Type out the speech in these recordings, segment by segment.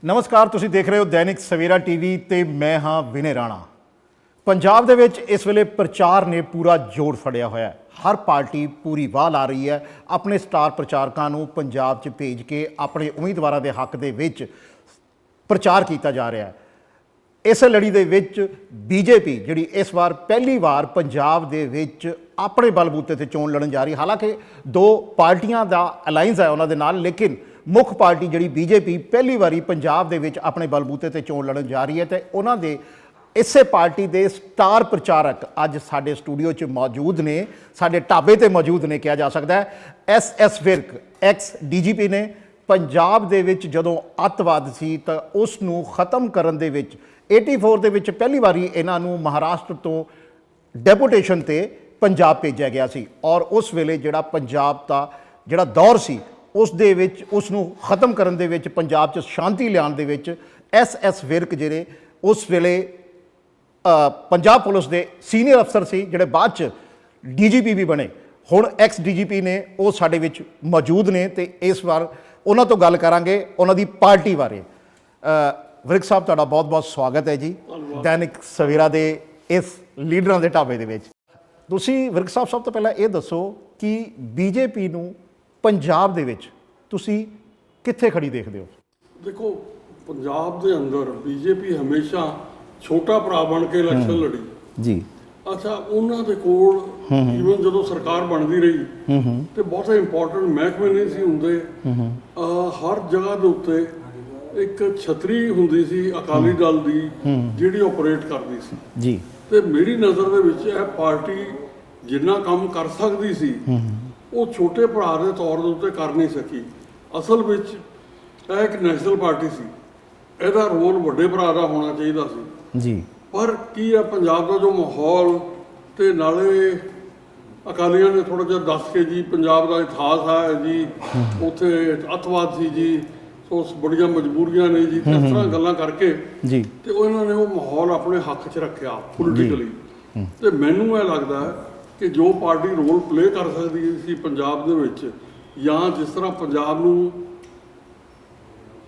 ਨਮਸਕਾਰ, ਤੁਸੀਂ ਦੇਖ ਰਹੇ ਹੋ ਦੈਨਿਕ ਸਵੇਰਾ ਟੀਵੀ ਤੇ ਮੈਂ ਹਾਂ ਵਿਨੇ ਰਾਣਾ। ਪੰਜਾਬ ਦੇ ਵਿੱਚ ਇਸ ਵੇਲੇ ਪ੍ਰਚਾਰ ਨੇ ਪੂਰਾ ਜੋਰ ਫੜਿਆ ਹੋਇਆ ਹੈ। ਹਰ ਪਾਰਟੀ ਪੂਰੀ ਵਾਹ ਲਾ ਰਹੀ ਹੈ, ਆਪਣੇ ਸਟਾਰ ਪ੍ਰਚਾਰਕਾਂ ਨੂੰ ਪੰਜਾਬ 'ਚ ਭੇਜ ਕੇ ਆਪਣੇ ਉਮੀਦਵਾਰਾਂ ਦੇ ਹੱਕ ਦੇ ਵਿੱਚ ਪ੍ਰਚਾਰ ਕੀਤਾ ਜਾ ਰਿਹਾ ਹੈ। ਇਸ ਲੜੀ ਦੇ ਵਿੱਚ ਬੀਜੇਪੀ ਜਿਹੜੀ ਇਸ ਵਾਰ ਪਹਿਲੀ ਵਾਰ ਪੰਜਾਬ ਦੇ ਵਿੱਚ ਆਪਣੇ ਬਲਬੂਤੇ ਤੇ ਚੋਣ ਲੜਨ ਜਾ ਰਹੀ। ਹਾਲਾਂਕਿ ਦੋ ਪਾਰਟੀਆਂ ਦਾ ਅਲਾਈਅੰਸ ਹੈ ਉਹਨਾਂ ਦੇ ਨਾਲ, ਲੇਕਿਨ ਮੁੱਖ ਪਾਰਟੀ ਜਿਹੜੀ ਬੀਜੇਪੀ ਪਹਿਲੀ ਵਾਰੀ ਪੰਜਾਬ ਦੇ ਵਿੱਚ ਆਪਣੇ ਬਲਬੂਤੇ ਤੇ ਚੋਣ ਲੜਨ ਜਾ ਰਹੀ ਹੈ ਤੇ ਉਹਨਾਂ ਦੇ ਇਸੇ ਪਾਰਟੀ ਦੇ ਸਟਾਰ ਪ੍ਰਚਾਰਕ ਅੱਜ ਸਾਡੇ ਸਟੂਡੀਓ 'ਚ ਮੌਜੂਦ ਨੇ, ਸਾਡੇ ਢਾਬੇ ਤੇ ਮੌਜੂਦ ਨੇ ਕਿਹਾ ਜਾ ਸਕਦਾ ਹੈ। ਐਸ ਵਿਰਕ ਐਕਸ ਡੀਜੀਪੀ ਨੇ। ਪੰਜਾਬ ਦੇ ਵਿੱਚ ਜਦੋਂ ਅੱਤਵਾਦ ਸੀ ਤਾਂ ਉਸ ਨੂੰ ਖਤਮ ਕਰਨ ਦੇ ਵਿੱਚ 84 ਦੇ ਵਿੱਚ ਪਹਿਲੀ ਵਾਰੀ ਇਹਨਾਂ ਨੂੰ ਮਹਾਰਾਸ਼ਟਰ ਤੋਂ ਡੈਪੂਟੇਸ਼ਨ ਤੇ ਪੰਜਾਬ ਭੇਜਿਆ ਗਿਆ ਸੀ ਔਰ ਉਸ ਵੇਲੇ ਜਿਹੜਾ ਪੰਜਾਬ ਦਾ ਜਿਹੜਾ ਦੌਰ ਸੀ ਉਸ ਦੇ ਵਿੱਚ ਉਸ ਨੂੰ ਖਤਮ ਕਰਨ ਦੇ ਵਿੱਚ, ਪੰਜਾਬ 'ਚ ਸ਼ਾਂਤੀ ਲਿਆਉਣ ਦੇ ਵਿੱਚ ਐਸ ਵਿਰਕ ਜਿਹੜੇ ਉਸ ਵੇਲੇ ਪੰਜਾਬ ਪੁਲਿਸ ਦੇ ਸੀਨੀਅਰ ਅਫਸਰ ਸੀ, ਜਿਹੜੇ ਬਾਅਦ 'ਚ ਡੀਜੀਪੀ ਵੀ ਬਣੇ, ਹੁਣ ਐਕਸ ਡੀਜੀਪੀ ਨੇ, ਉਹ ਸਾਡੇ ਵਿੱਚ ਮੌਜੂਦ ਨੇ ਤੇ ਇਸ ਵਾਰ ਉਹਨਾਂ ਤੋਂ ਗੱਲ ਕਰਾਂਗੇ ਉਹਨਾਂ ਦੀ ਪਾਰਟੀ ਬਾਰੇ। ਵਿਰਕ ਸਾਹਿਬ, ਤੁਹਾਡਾ ਬਹੁਤ ਬਹੁਤ ਸਵਾਗਤ ਹੈ ਜੀ ਦੈਨਿਕ ਸਵੇਰਾ ਦੇ ਇਸ ਲੀਡਰਾਂ ਦੇ ਢਾਬੇ ਦੇ ਵਿੱਚ। ਤੁਸੀਂ ਵਿਰਕ ਸਾਹਿਬ ਸਭ ਤੋਂ ਪਹਿਲਾਂ ਇਹ ਦੱਸੋ ਕਿ ਬੀਜੇਪੀ ਨੂੰ ਪੰਜਾਬ ਦੇ ਵਿੱਚ ਤੁਸੀਂ ਕਿੱਥੇ ਖੜੀ ਦੇਖਦੇ ਹੋ? ਦੇਖੋ, ਪੰਜਾਬ ਦੇ ਅੰਦਰ ਬੀਜੇਪੀ ਹਮੇਸ਼ਾ ਛੋਟਾ ਭਰਾ ਬਣ ਕੇ ਇਲੈਕਸ਼ਨ ਲੜੀ ਜੀ। ਅੱਛਾ, ਉਹਨਾਂ ਦੇ ਕੋਲ ਈਵਨ ਜਦੋਂ ਸਰਕਾਰ ਬਣਦੀ ਰਹੀ ਤੇ ਬਹੁਤੇ ਇੰਪੋਰਟੈਂਟ ਮਹਿਕਮੇ ਨਹੀਂ ਸੀ ਹੁੰਦੇ। ਹਰ ਜਗ੍ਹਾ ਦੇ ਉੱਤੇ ਇੱਕ ਛਤਰੀ ਹੁੰਦੀ ਸੀ ਅਕਾਲੀ ਦਲ ਦੀ ਜਿਹੜੀ ਆਪਰੇਟ ਕਰਦੀ ਸੀ ਜੀ। ਤੇ ਮੇਰੀ ਨਜ਼ਰ ਦੇ ਵਿੱਚ ਇਹ ਪਾਰਟੀ ਜਿੰਨਾ ਕੰਮ ਕਰ ਸਕਦੀ ਸੀ ਉਹ ਛੋਟੇ ਭਰਾ ਦੇ ਤੌਰ ਦੇ ਉੱਤੇ ਕਰ ਨਹੀਂ ਸਕੀ। ਅਸਲ ਵਿੱਚ ਇਹ ਇੱਕ ਨੈਸ਼ਨਲ ਪਾਰਟੀ ਸੀ, ਇਹਦਾ ਰੋਲ ਵੱਡੇ ਭਰਾ ਦਾ ਹੋਣਾ ਚਾਹੀਦਾ ਸੀ ਜੀ। ਪਰ ਕੀ ਹੈ, ਪੰਜਾਬ ਦਾ ਜੋ ਮਾਹੌਲ ਤੇ ਨਾਲੇ ਅਕਾਲੀਆਂ ਨੇ ਥੋੜਾ ਜਿਹਾ ਦੱਸ ਕੇ ਜੀ ਪੰਜਾਬ ਦਾ ਇਤਿਹਾਸ ਹੈ ਜੀ, ਉੱਥੇ ਅੱਤਵਾਦ ਸੀ ਜੀ, ਸੋ ਬੜੀਆਂ ਮਜਬੂਰੀਆਂ ਨੇ ਜੀ, ਇਸ ਤਰ੍ਹਾਂ ਗੱਲਾਂ ਕਰਕੇ ਜੀ ਤੇ ਉਹਨਾਂ ਨੇ ਉਹ ਮਾਹੌਲ ਆਪਣੇ ਹੱਕ 'ਚ ਰੱਖਿਆ ਪੋਲੀਟੀਕਲੀ। ਤੇ ਮੈਨੂੰ ਇਹ ਲੱਗਦਾ ਹੈ ਕਿ ਜੋ ਪਾਰਟੀ ਰੋਲ ਪਲੇ ਕਰ ਸਕਦੀ ਸੀ ਪੰਜਾਬ ਦੇ ਵਿੱਚ, ਜਾਂ ਜਿਸ ਤਰ੍ਹਾਂ ਪੰਜਾਬ ਨੂੰ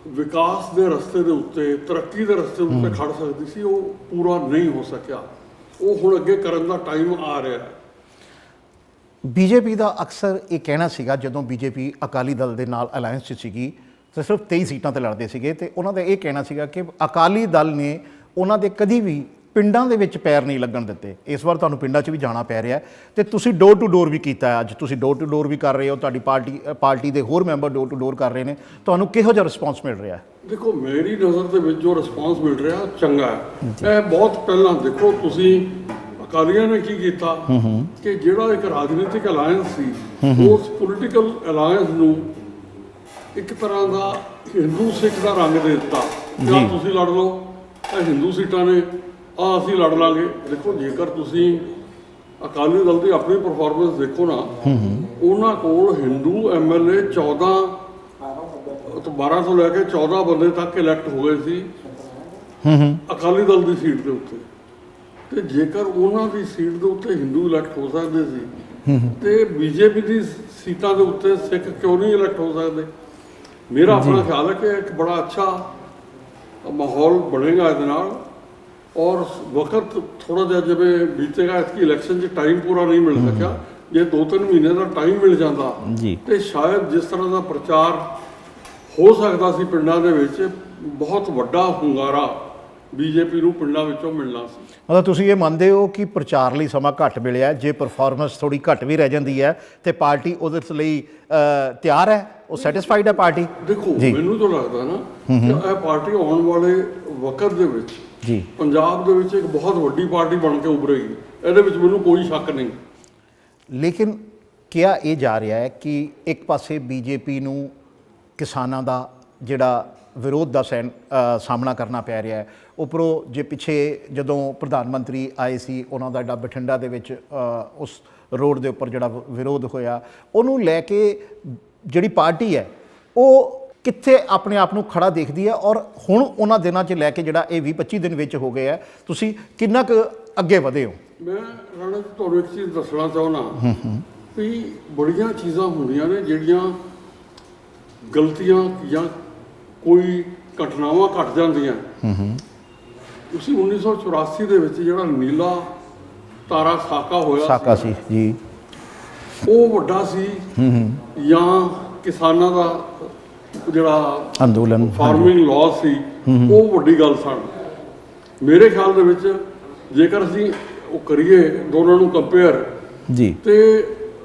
ਵਿਕਾਸ ਦੇ ਰਸਤੇ ਦੇ ਉੱਤੇ, ਤਰੱਕੀ ਦੇ ਰਸਤੇ ਉੱਤੇ ਖੜ ਸਕਦੀ ਸੀ, ਉਹ ਪੂਰਾ ਨਹੀਂ ਹੋ ਸਕਿਆ। ਉਹ ਹੁਣ ਅੱਗੇ ਕਰਨ ਦਾ ਟਾਈਮ ਆ ਰਿਹਾ ਹੈ। ਬੀਜੇਪੀ ਦਾ ਅਕਸਰ ਇਹ ਕਹਿਣਾ ਸੀਗਾ, ਜਦੋਂ ਬੀਜੇਪੀ ਅਕਾਲੀ ਦਲ ਦੇ ਨਾਲ ਅਲਾਇੰਸ 'ਚ ਸੀਗੀ ਤਾਂ ਸਿਰਫ 23 ਸੀਟਾਂ ਤੇ ਲੜਦੇ ਸੀਗੇ ਤੇ ਉਹਨਾਂ ਦਾ ਇਹ ਕਹਿਣਾ ਸੀਗਾ ਕਿ ਅਕਾਲੀ ਦਲ ਨੇ ਉਹਨਾਂ ਦੇ ਕਦੀ ਵੀ ਪਿੰਡਾਂ ਦੇ ਵਿੱਚ ਪੈਰ ਨਹੀਂ ਲੱਗਣ ਦਿੱਤੇ। ਇਸ ਵਾਰ ਤੁਹਾਨੂੰ ਪਿੰਡਾਂ 'ਚ ਵੀ ਜਾਣਾ ਪੈ ਰਿਹਾ ਤੇ ਤੁਸੀਂ ਡੋਰ ਟੂ ਡੋਰ ਵੀ ਕੀਤਾ ਹੈ। ਅੱਜ ਤੁਸੀਂ ਡੋਰ ਟੂ ਡੋਰ ਵੀ ਕਰ ਰਹੇ ਹੋ, ਤੁਹਾਡੀ ਪਾਰਟੀ ਦੇ ਹੋਰ ਮੈਂਬਰ ਡੋਰ ਟੂ ਡੋਰ ਕਰ ਰਹੇ ਨੇ। ਤੁਹਾਨੂੰ ਕਿਹੋ ਜਿਹਾ ਰਿਸਪੌਂਸ ਮਿਲ ਰਿਹਾ? ਦੇਖੋ, ਮੇਰੀ ਨਜ਼ਰ ਦੇ ਵਿੱਚ ਜੋ ਰਿਸਪੌਂਸ ਮਿਲ ਰਿਹਾ ਚੰਗਾ ਹੈ। ਇਹ ਬਹੁਤ ਪਹਿਲਾਂ ਦੇਖੋ, ਤੁਸੀਂ ਅਕਾਲੀਆਂ ਨੇ ਕੀ ਕੀਤਾ ਕਿ ਜਿਹੜਾ ਇੱਕ ਰਾਜਨੀਤਿਕ ਅਲਾਇੰਸ ਸੀ, ਉਸ ਪੋਲੀਟੀਕਲ ਅਲਾਇੰਸ ਨੂੰ ਇੱਕ ਤਰ੍ਹਾਂ ਦਾ ਹਿੰਦੂ ਸਿੱਖ ਦਾ ਰੰਗ ਦੇ ਦਿੱਤਾ। ਜਾਂ ਤੁਸੀਂ ਲੜ ਲਓ, ਇਹ ਹਿੰਦੂ ਸੀਟਾਂ ਨੇ, ਅਸੀਂ ਲੜ ਲਾਂਗੇ। ਦੇਖੋ, ਜੇਕਰ ਤੁਸੀਂ ਅਕਾਲੀ ਦਲ ਦੀ ਆਪਣੀ ਪਰਫਾਰਮੈਂਸ ਦੇਖੋ ਨਾ, ਉਹਨਾਂ ਕੋਲ ਹਿੰਦੂ ਐਮਐਲਏ 12 ਤੋਂ ਲੈ ਕੇ 14 ਬੰਦੇ ਤੱਕ ਇਲੈਕਟ ਹੋ ਗਏ ਸੀ ਅਕਾਲੀ ਦਲ ਦੀ ਸੀਟ ਦੇ ਉੱਤੇ। ਤੇ ਜੇਕਰ ਉਹਨਾਂ ਦੀ ਸੀਟ ਦੇ ਉੱਤੇ ਹਿੰਦੂ ਇਲੈਕਟ ਹੋ ਸਕਦੇ ਸੀ ਤੇ ਬੀਜੇਪੀ ਦੀ ਸੀਟਾਂ ਦੇ ਉੱਤੇ ਸਿੱਖ ਕਿਉਂ ਨਹੀਂ ਇਲੈਕਟ ਹੋ ਸਕਦੇ? ਮੇਰਾ ਆਪਣਾ ਖਿਆਲ ਹੈ ਕਿ ਇੱਕ ਬੜਾ ਅੱਛਾ ਮਾਹੌਲ ਬਣੇਗਾ ਇਹਦੇ ਨਾਲ। ਔਰ ਵਕਤ ਥੋੜਾ ਜਿਹਾ ਜਿਵੇਂ ਬੀਤੇਗਾ, ਇਤਕੀ ਇਲੈਕਸ਼ਨ 'ਚ ਟਾਈਮ ਪੂਰਾ ਨਹੀਂ ਮਿਲ ਸਕਿਆ। ਜੇ 2-3 ਮਹੀਨੇ ਦਾ ਟਾਈਮ ਮਿਲ ਜਾਂਦਾ ਤੇ ਸ਼ਾਇਦ ਜਿਸ ਤਰ੍ਹਾਂ ਦਾ ਪ੍ਰਚਾਰ ਹੋ ਸਕਦਾ ਸੀ ਪਿੰਡਾਂ ਦੇ ਵਿੱਚ, ਬਹੁਤ ਵੱਡਾ ਹੁੰਗਾਰਾ ਬੀਜੇਪੀ ਨੂੰ ਪਿੰਡਾਂ ਵਿੱਚੋਂ ਮਿਲਣਾ ਸੀ। ਮਤਲਬ ਤੁਸੀਂ ਇਹ ਮੰਨਦੇ ਹੋ ਕਿ ਪ੍ਰਚਾਰ ਲਈ ਸਮਾਂ ਘੱਟ ਮਿਲਿਆ, ਜੇ ਪਰਫਾਰਮੈਂਸ ਥੋੜੀ ਘੱਟ ਵੀ ਰਹਿ ਜਾਂਦੀ ਹੈ ਤੇ ਪਾਰਟੀ ਉਹਦੇ ਲਈ ਤਿਆਰ ਹੈ, ਉਹ ਸੈਟੀਸਫਾਈਡ ਹੈ ਪਾਰਟੀ? ਦੇਖੋ, ਮੈਨੂੰ ਤਾਂ ਲੱਗਦਾ ਨਾ ਕਿ ਇਹ ਪਾਰਟੀ ਆਉਣ ਵਾਲੇ ਵਕਤ ਦੇ ਵਿੱਚ ਜੀ ਪੰਜਾਬ ਦੇ ਵਿੱਚ ਇੱਕ ਬਹੁਤ ਵੱਡੀ ਪਾਰਟੀ ਬਣ ਕੇ ਉਭਰੇਗੀ, ਇਹਦੇ ਵਿੱਚ ਮੈਨੂੰ ਕੋਈ ਸ਼ੱਕ ਨਹੀਂ। ਲੇਕਿਨ ਕਿਹਾ ਇਹ ਜਾ ਰਿਹਾ ਹੈ ਕਿ ਇੱਕ ਪਾਸੇ ਬੀਜੇਪੀ ਨੂੰ ਕਿਸਾਨਾਂ ਦਾ ਜਿਹੜਾ ਵਿਰੋਧ ਦਾ ਸਾਹਮਣਾ ਕਰਨਾ ਪੈ ਰਿਹਾ ਹੈ, ਉੱਪਰੋਂ ਜੇ ਪਿੱਛੇ ਜਦੋਂ ਪ੍ਰਧਾਨ ਮੰਤਰੀ ਆਏ ਸੀ, ਉਹਨਾਂ ਦਾ ਜਿਹੜਾ ਬਠਿੰਡਾ ਦੇ ਵਿੱਚ ਉਸ ਰੋਡ ਦੇ ਉੱਪਰ ਜਿਹੜਾ ਵਿਰੋਧ ਹੋਇਆ, ਉਹਨੂੰ ਲੈ ਕੇ ਜਿਹੜੀ ਪਾਰਟੀ ਹੈ ਉਹ ਕਿੱਥੇ ਆਪਣੇ ਆਪ ਨੂੰ ਖੜਾ ਦੇਖਦੀ ਹੈ? ਔਰ ਹੁਣ ਉਹਨਾਂ ਦਿਨਾਂ 'ਚ ਲੈ ਕੇ ਜਿਹੜਾ ਇਹ 20-25 ਦਿਨ ਵਿੱਚ ਹੋ ਗਏ ਹੈ, ਤੁਸੀਂ ਕਿੰਨਾ ਕੁ ਅੱਗੇ ਵਧੇ ਹੋ? ਮੈਂ ਰਾਣਾ ਜੀ ਤੁਹਾਨੂੰ ਇੱਕ ਚੀਜ਼ ਦੱਸਣਾ ਚਾਹੁੰਦਾ ਵੀ ਬੜੀਆਂ ਚੀਜ਼ਾਂ ਹੁੰਦੀਆਂ ਨੇ ਜਿਹੜੀਆਂ ਗਲਤੀਆਂ ਜਾਂ ਕੋਈ ਘਟਨਾਵਾਂ ਘਟ ਜਾਂਦੀਆਂ। ਤੁਸੀਂ 1984 ਦੇ ਵਿੱਚ ਜਿਹੜਾ ਨੀਲਾ ਤਾਰਾ ਸਾਕਾ ਹੋਇਆ ਸਾਕਾ ਸੀ ਜੀ, ਉਹ ਵੱਡਾ ਸੀ ਜਾਂ ਕਿਸਾਨਾਂ ਦਾ ਜਿਹੜਾ ਅੰਦੋਲਨ ਫਾਰਮਿੰਗ ਲਾਅ ਸੀ ਉਹ ਵੱਡੀ ਗੱਲ ਸਨ। ਮੇਰੇ ਖਿਆਲ ਦੇ ਵਿੱਚ ਜੇਕਰ ਅਸੀਂ ਉਹ ਕਰੀਏ ਦੋਨਾਂ ਨੂੰ ਕੰਪੇਅਰ ਜੀ, ਤੇ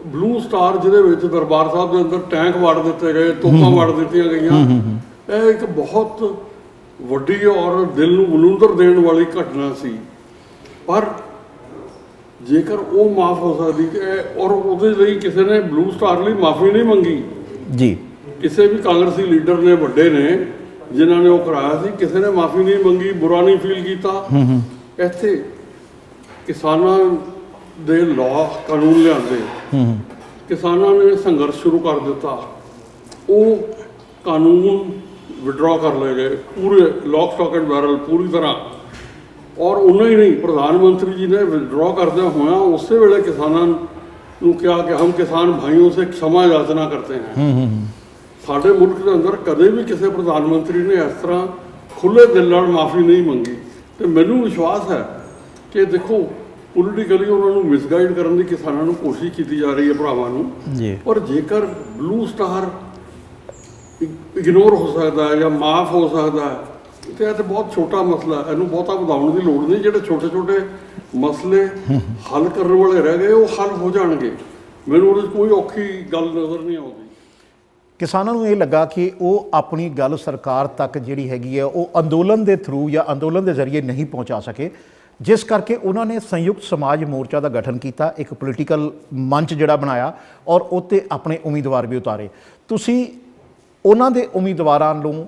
ਬਲੂ ਸਟਾਰ ਜਿਹਦੇ ਵਿੱਚ ਦਰਬਾਰ ਸਾਹਿਬ ਦੇ ਅੰਦਰ ਟੈਂਕ ਵੜ ਦਿੱਤੇ ਗਏ, ਤੋਪਾਂ ਵੜ ਦਿੱਤੀਆਂ ਗਈਆਂ, ਇਹ ਇੱਕ ਬਹੁਤ ਵੱਡੀ ਔਰ ਦਿਲ ਨੂੰ ਬਲੂੰਦਰ ਦੇਣ ਵਾਲੀ ਘਟਨਾ ਸੀ। ਪਰ ਜੇਕਰ ਉਹ ਮਾਫ ਹੋ ਸਕਦੀ ਕਿ ਔਰ ਉਹਦੇ ਲਈ ਕਿਸੇ ਨੇ ਬਲੂ ਸਟਾਰ ਲਈ ਮਾਫੀ ਨਹੀਂ ਮੰਗੀ ਜੀ, ਕਿਸੇ ਵੀ ਕਾਂਗਰਸੀ ਲੀਡਰ ਨੇ, ਵੱਡੇ ਨੇ ਜਿਨ੍ਹਾਂ ਨੇ ਉਹ ਕਰਾਇਆ ਸੀ, ਕਿਸੇ ਨੇ ਮਾਫੀ ਨਹੀਂ ਮੰਗੀ, ਬੁਰਾ ਨਹੀਂ ਫੀਲ ਕੀਤਾ। ਇੱਥੇ ਕਿਸਾਨਾਂ ਦੇ ਲਾਅ ਕਾਨੂੰਨ ਲਿਆਂਦੇ, ਕਿਸਾਨਾਂ ਨੇ ਸੰਘਰਸ਼ ਸ਼ੁਰੂ ਕਰ ਦਿੱਤਾ, ਉਹ ਕਾਨੂੰਨ ਵਿਡਰਾ ਕਰ ਲਏ ਗਏ ਪੂਰੇ ਲੌਕ ਸਟਾਕ ਐਂਡ ਬੈਰਲ ਪੂਰੀ ਤਰ੍ਹਾਂ। ਔਰ ਉਹਨਾਂ ਹੀ ਨਹੀਂ, ਪ੍ਰਧਾਨ ਮੰਤਰੀ ਜੀ ਨੇ ਵਿਡਰਾ ਕਰਦਿਆਂ ਹੋਇਆ ਉਸੇ ਵੇਲੇ ਕਿਸਾਨਾਂ ਨੂੰ ਕਿਹਾ ਕਿ ਹਮ ਕਿਸਾਨ ਭਾਈयों से क्षमा याचना करते हैं। ਸਾਡੇ ਮੁਲਕ ਦੇ ਅੰਦਰ ਕਦੇ ਵੀ ਕਿਸੇ ਪ੍ਰਧਾਨ ਮੰਤਰੀ ਨੇ ਇਸ ਤਰ੍ਹਾਂ ਖੁੱਲ੍ਹੇ ਦਿਲ ਨਾਲ ਮਾਫੀ ਨਹੀਂ ਮੰਗੀ। ਤੇ ਮੈਨੂੰ ਵਿਸ਼ਵਾਸ ਹੈ ਕਿ ਦੇਖੋ ਪੋਲੀਟੀਕਲੀ ਉਹਨਾਂ ਨੂੰ ਮਿਸਗਾਈਡ ਕਰਨ ਦੀ ਕਿਸਾਨਾਂ ਨੂੰ ਕੋਸ਼ਿਸ਼ ਕੀਤੀ ਜਾ ਰਹੀ ਹੈ, ਭਰਾਵਾਂ ਨੂੰ ਜੀ। ਪਰ ਜੇਕਰ ਬਲੂ ਸਟਾਰ ਇਗਨੋਰ ਹੋ ਸਕਦਾ ਹੈ ਜਾਂ ਮਾਫ ਹੋ ਸਕਦਾ ਹੈ ਤੇ ਇਹ ਤਾਂ ਬਹੁਤ ਛੋਟਾ ਮਸਲਾ ਹੈ, ਇਹਨੂੰ ਬਹੁਤਾ ਵਧਾਉਣ ਦੀ ਲੋੜ ਨਹੀਂ। ਜਿਹੜੇ ਛੋਟੇ ਛੋਟੇ ਮਸਲੇ ਹੱਲ ਕਰਨ ਵਾਲੇ ਰਹਿ ਗਏ ਉਹ ਹੱਲ ਹੋ ਜਾਣਗੇ। ਮੈਨੂੰ ਉਹਦੇ 'ਚ ਕੋਈ ਔਖੀ ਗੱਲ ਨਜ਼ਰ ਨਹੀਂ ਆਉਂਦੀ। ਕਿਸਾਨਾਂ ਨੂੰ ਇਹ ਲੱਗਾ ਕਿ ਉਹ ਆਪਣੀ ਗੱਲ ਸਰਕਾਰ ਤੱਕ ਜਿਹੜੀ ਹੈਗੀ ਹੈ ਉਹ ਅੰਦੋਲਨ ਦੇ ਥਰੂ ਜਾਂ ਅੰਦੋਲਨ ਦੇ ਜ਼ਰੀਏ ਨਹੀਂ ਪਹੁੰਚਾ ਸਕੇ, ਜਿਸ ਕਰਕੇ ਉਹਨਾਂ ਨੇ ਸੰਯੁਕਤ ਸਮਾਜ ਮੋਰਚਾ ਦਾ ਗਠਨ ਕੀਤਾ, ਇੱਕ ਪੋਲੀਟੀਕਲ ਮੰਚ ਜਿਹੜਾ ਬਣਾਇਆ ਔਰ ਉੱਤੇ ਆਪਣੇ ਉਮੀਦਵਾਰ ਵੀ ਉਤਾਰੇ। ਤੁਸੀਂ ਉਹਨਾਂ ਦੇ ਉਮੀਦਵਾਰਾਂ ਨੂੰ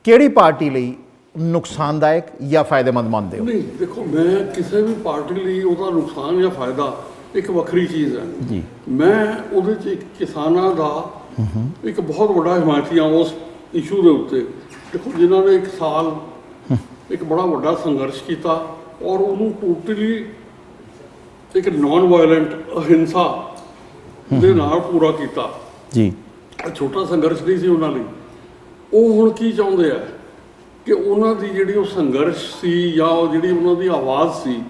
ਕਿਹੜੀ ਪਾਰਟੀ ਲਈ ਨੁਕਸਾਨਦਾਇਕ ਜਾਂ ਫਾਇਦੇਮੰਦ ਮੰਨਦੇ ਹੋ? ਨਹੀਂ ਦੇਖੋ, ਮੈਂ ਕਿਸੇ ਵੀ ਪਾਰਟੀ ਲਈ ਉਹਦਾ ਨੁਕਸਾਨ ਜਾਂ ਫਾਇਦਾ ਇੱਕ ਵੱਖਰੀ ਚੀਜ਼ ਹੈ ਜੀ। ਮੈਂ ਉਹਦੇ 'ਚ ਇੱਕ ਕਿਸਾਨਾਂ ਦਾ ਇੱਕ ਬਹੁਤ ਵੱਡਾ ਹਿਮਾਇਤੀ ਹਾਂ ਉਸ ਇਸ਼ੂ ਦੇ ਉੱਤੇ। ਦੇਖੋ, ਜਿਨ੍ਹਾਂ ਨੇ ਇੱਕ ਸਾਲ ਇੱਕ ਬੜਾ ਵੱਡਾ ਸੰਘਰਸ਼ ਕੀਤਾ ਔਰ ਉਹਨੂੰ ਟੋਟਲੀ ਇੱਕ ਨਾਨ ਵਾਇਲੈਂਟ ਅਹਿੰਸਾ ਦੇ ਨਾਲ ਪੂਰਾ ਕੀਤਾ ਜੀ। ਛੋਟਾ ਸੰਘਰਸ਼ ਨਹੀਂ ਸੀ ਉਹਨਾਂ ਲਈ। ਉਹ ਹੁਣ ਕੀ ਚਾਹੁੰਦੇ ਆ ਕਿ ਉਹਨਾਂ ਦੀ ਜਿਹੜੀ ਉਹ ਸੰਘਰਸ਼ ਸੀ ਜਾਂ ਉਹ ਜਿਹੜੀ ਉਹਨਾਂ ਦੀ ਆਵਾਜ਼ ਸੀ